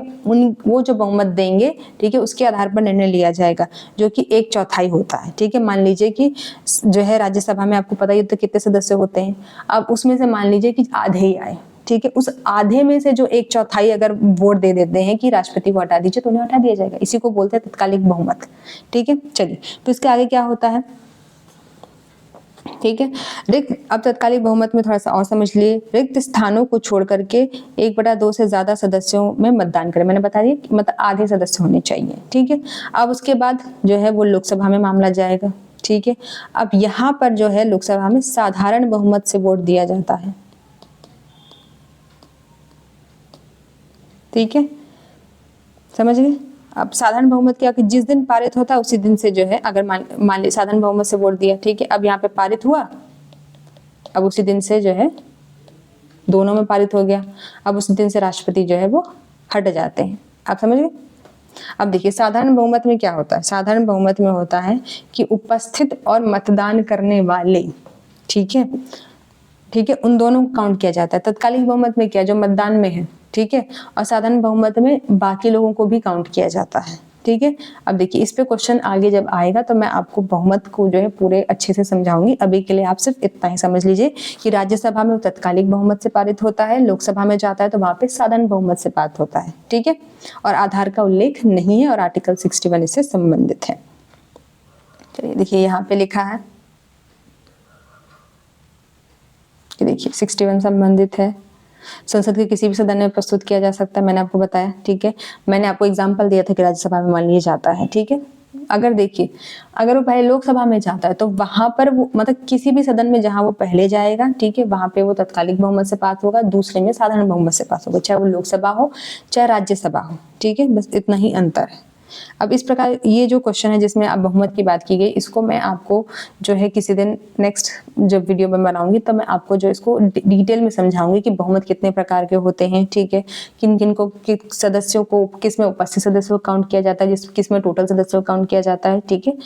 Speaker 1: वो जो बहुमत देंगे, ठीक है, उसके आधार पर निर्णय लिया जाएगा, जो कि 1/4 होता है। ठीक है, मान लीजिए कि जो है राज्यसभा में आपको पता ही तो कितने सदस्य होते हैं, अब उसमें से मान लीजिए कि आधे ही आए, ठीक है, उस आधे में से जो 1/4 अगर वोट दे देते हैं कि राष्ट्रपति को हटा दीजिए तो उन्हें हटा दिया जाएगा, इसी को बोलते हैं तत्कालिक बहुमत। ठीक है, चलिए तो इसके आगे क्या होता है, ठीक है, रिक्त, अब तत्कालिक बहुमत में थोड़ा सा और समझ लिए, रिक्त स्थानों को छोड़ करके 1/2 से ज्यादा सदस्यों में मतदान करें, मैंने बता दिया मतलब आधे सदस्य होने चाहिए। ठीक है, अब उसके बाद जो है वो लोकसभा में मामला जाएगा। ठीक है, अब यहाँ पर जो है लोकसभा में साधारण बहुमत से वोट दिया जाता है। ठीक है, समझ गए? अब साधारण बहुमत क्या कि जिस दिन पारित होता है उसी दिन से जो है, अगर मान ली साधारण बहुमत से वोट दिया, ठीक है, अब यहाँ पे पारित हुआ, अब उसी दिन से जो है दोनों में पारित हो गया, अब उसी दिन से राष्ट्रपति जो है वो हट जाते हैं। आप समझ गए? अब देखिए साधारण बहुमत में क्या होता है, साधारण बहुमत में होता है कि उपस्थित और मतदान करने वाले, ठीक है, ठीक है, उन दोनों को काउंट किया जाता है। तत्कालिक बहुमत में क्या, जो मतदान में है, ठीक है, और साधारण बहुमत में बाकी लोगों को भी काउंट किया जाता है। ठीक है, अब देखिए इस पे क्वेश्चन आगे जब आएगा तो मैं आपको बहुमत को जो है पूरे अच्छे से समझाऊंगी। अभी के लिए आप सिर्फ इतना ही समझ लीजिए कि राज्यसभा में तत्कालिक बहुमत से पारित होता है, लोकसभा में जाता है तो वहां पे साधारण बहुमत से पारित होता है। ठीक है, और आधार का उल्लेख नहीं है और आर्टिकल 61 इससे संबंधित है। चलिए देखिए यहाँ पे लिखा है कि देखिए 61 संबंधित है, संसद के किसी भी सदन में प्रस्तुत किया जा सकता है, मैंने आपको बताया। ठीक है, मैंने आपको एग्जांपल दिया था कि राज्यसभा में मान लिया जाता है। ठीक है, अगर देखिए अगर वो पहले लोकसभा में जाता है तो वहां पर वो मतलब किसी भी सदन में जहां वो पहले जाएगा, ठीक है, वहां पे वो तत्कालिक बहुमत से पास होगा, दूसरे में साधारण बहुमत से पास होगा, चाहे वो लोकसभा हो चाहे राज्यसभा हो। ठीक है, बस इतना ही अंतर है। अब इस प्रकार ये जो क्वेश्चन है जिसमें अब बहुमत की बात की गई, इसको मैं आपको जो है किसी दिन नेक्स्ट जब वीडियो में बनाऊंगी तो मैं आपको जो इसको डिटेल में समझाऊंगी कि बहुमत कितने प्रकार के होते हैं। ठीक है, किन किन को सदस्यों को किस में उपस्थित सदस्यों को काउंट किया जाता है, किस में टोटल सदस्यों को काउंट किया जाता है। ठीक है,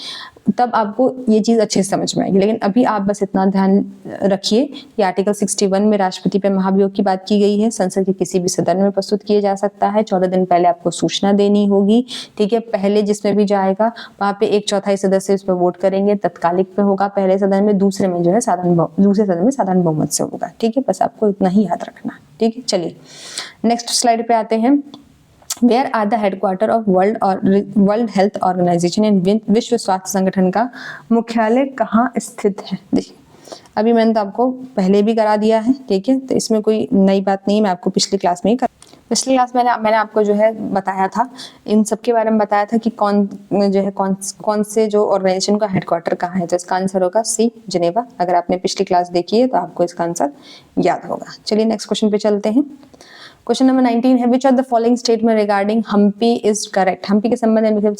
Speaker 1: तब आपको ये चीज़ अच्छे से समझ में आएगी। लेकिन अभी आप बस इतना ध्यान रखिए कि आर्टिकल 61 में राष्ट्रपति पे महाभियोग की बात की गई है, संसद के किसी भी सदन में प्रस्तुत किया जा सकता है, 14 दिन पहले आपको सूचना देनी होगी, ठीक है। पहले जिसमें भी जाएगा वहाँ पे 1/4 सदस्य इस पर वोट करेंगे, तत्कालिक पे होगा पहले सदन में, दूसरे में जो है दूसरे सदन में साधारण बहुमत से होगा, ठीक है। बस आपको इतना ही याद रखना, ठीक है। चलिए नेक्स्ट स्लाइड पे आते हैं। Where are the headquarter of World Health Organization and विश्व स्वास्थ्य संगठन का मुख्यालय कहाँ स्थित है? देखिए अभी मैंने तो आपको पहले भी करा दिया है, ठीक है, तो इसमें कोई नई बात नहीं है, मैं आपको पिछली क्लास में ही पिछली क्लास में मैंने आपको जो है बताया था, इन सब के बारे में बताया था कि कौन से जो ऑर्गेनाइजेशन का हेडक्वार्टर कहाँ है। तो इसका आंसर होगा सी, जिनेवा। अगर आपने पिछली क्लास देखी है तो आपको इसका आंसर याद होगा। चलिए नेक्स्ट क्वेश्चन पे चलते हैं। क्वेश्चन नंबर 19 है, which of the following statement regarding Hampi is correct? Hampi के संबंध में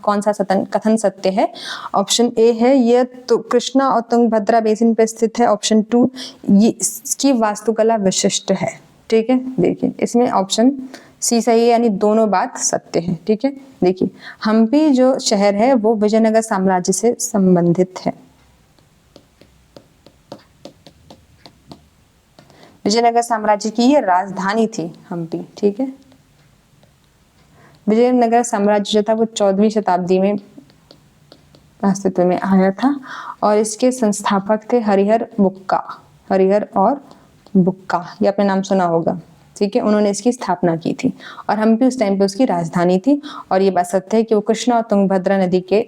Speaker 1: कौन सा कथन सत्य है? ऑप्शन ए है ये तो कृष्णा और तुंगभद्रा बेसिन पे स्थित है। ऑप्शन 2 ये इसकी वास्तुकला विशिष्ट है, ठीक है। देखिए इसमें ऑप्शन सी सही है, यानी दोनों बात सत्य है, ठीक है। देखिए हम्पी जो शहर है वो विजयनगर साम्राज्य से संबंधित है। विजयनगर साम्राज्य की ये राजधानी थी हम्पी, ठीक है। विजयनगर साम्राज्य जो था वो 14वीं शताब्दी में अस्तित्व में आया था और इसके संस्थापक थे हरिहर और बुक्का, ये आपने नाम सुना होगा, ठीक है। उन्होंने इसकी स्थापना की थी और हम्पी उस टाइम पे उसकी राजधानी थी। और ये बात सत्य है कि वो कृष्णा और तुंगभद्रा नदी के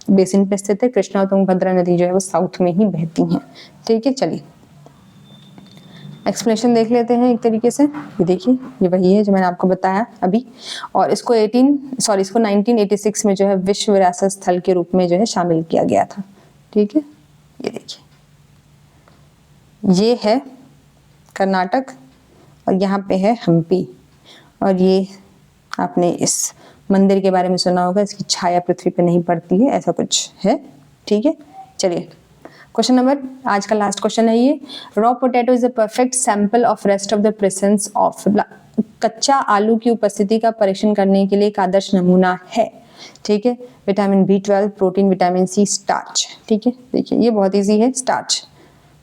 Speaker 1: बेसिन पे स्थित है। कृष्णा और तुंगभद्रा नदी जो है वो साउथ में ही बहती हैं, ठीक है। चलिए एक्सप्लेनेशन देख लेते हैं एक तरीके से। ये देखिए ये वही है जो मैंने आपको बताया अभी, और इसको 1986 में जो है विश्व विरासत स्थल के रूप में जो है शामिल किया गया था, ठीक है। ये देखिए ये है कर्नाटक और यहाँ पे है हम्पी, और ये आपने इस मंदिर के बारे में सुना होगा, इसकी छाया पृथ्वी पे नहीं पड़ती है, ऐसा कुछ है, ठीक है। चलिए क्वेश्चन नंबर, आज का लास्ट क्वेश्चन है ये, raw potato is a perfect sample of rest of the presence of. कच्चा आलू की उपस्थिति का परीक्षण करने के लिए एक आदर्श नमूना है, ठीक है। Vitamin B12, protein, vitamin C, starch, ठीक है। देखिए ये बहुत इजी है, स्टार्च।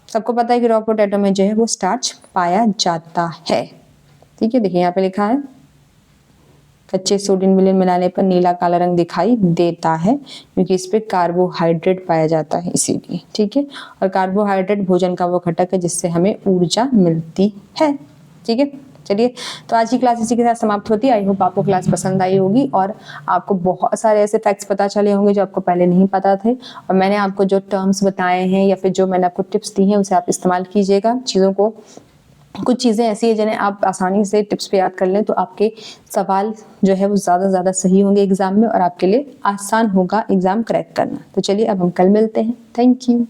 Speaker 1: सबको पता है कि रॉ पोटैटो में जो है वो स्टार्च पाया जाता है, ठीक है। देखिए यहाँ पे लिखा है कच्चे सोडियम विलेन मिलाने पर नीला काला रंग दिखाई देता है क्योंकि इस पे कार्बोहाइड्रेट पाया जाता है, इसीलिए, ठीक है। और कार्बोहाइड्रेट भोजन का वो घटक है जिससे हमें ऊर्जा मिलती है, ठीक है। चलिए तो आज की क्लास इसी के साथ समाप्त होती है। आई होप आपको क्लास पसंद आई होगी और आपको बहुत सारे ऐसे फैक्ट्स पता चले होंगे जो आपको पहले नहीं पता थे, और मैंने आपको जो टर्म्स बताए हैं या फिर जो मैंने आपको टिप्स दी हैं उसे आप इस्तेमाल कीजिएगा। चीज़ों को, कुछ चीज़ें ऐसी है जिन्हें आप आसानी से टिप्स पे याद कर लें तो आपके सवाल जो है वो ज़्यादा सही होंगे एग्जाम में और आपके लिए आसान होगा एग्जाम क्रैक करना। तो चलिए अब हम कल मिलते हैं। Thank you.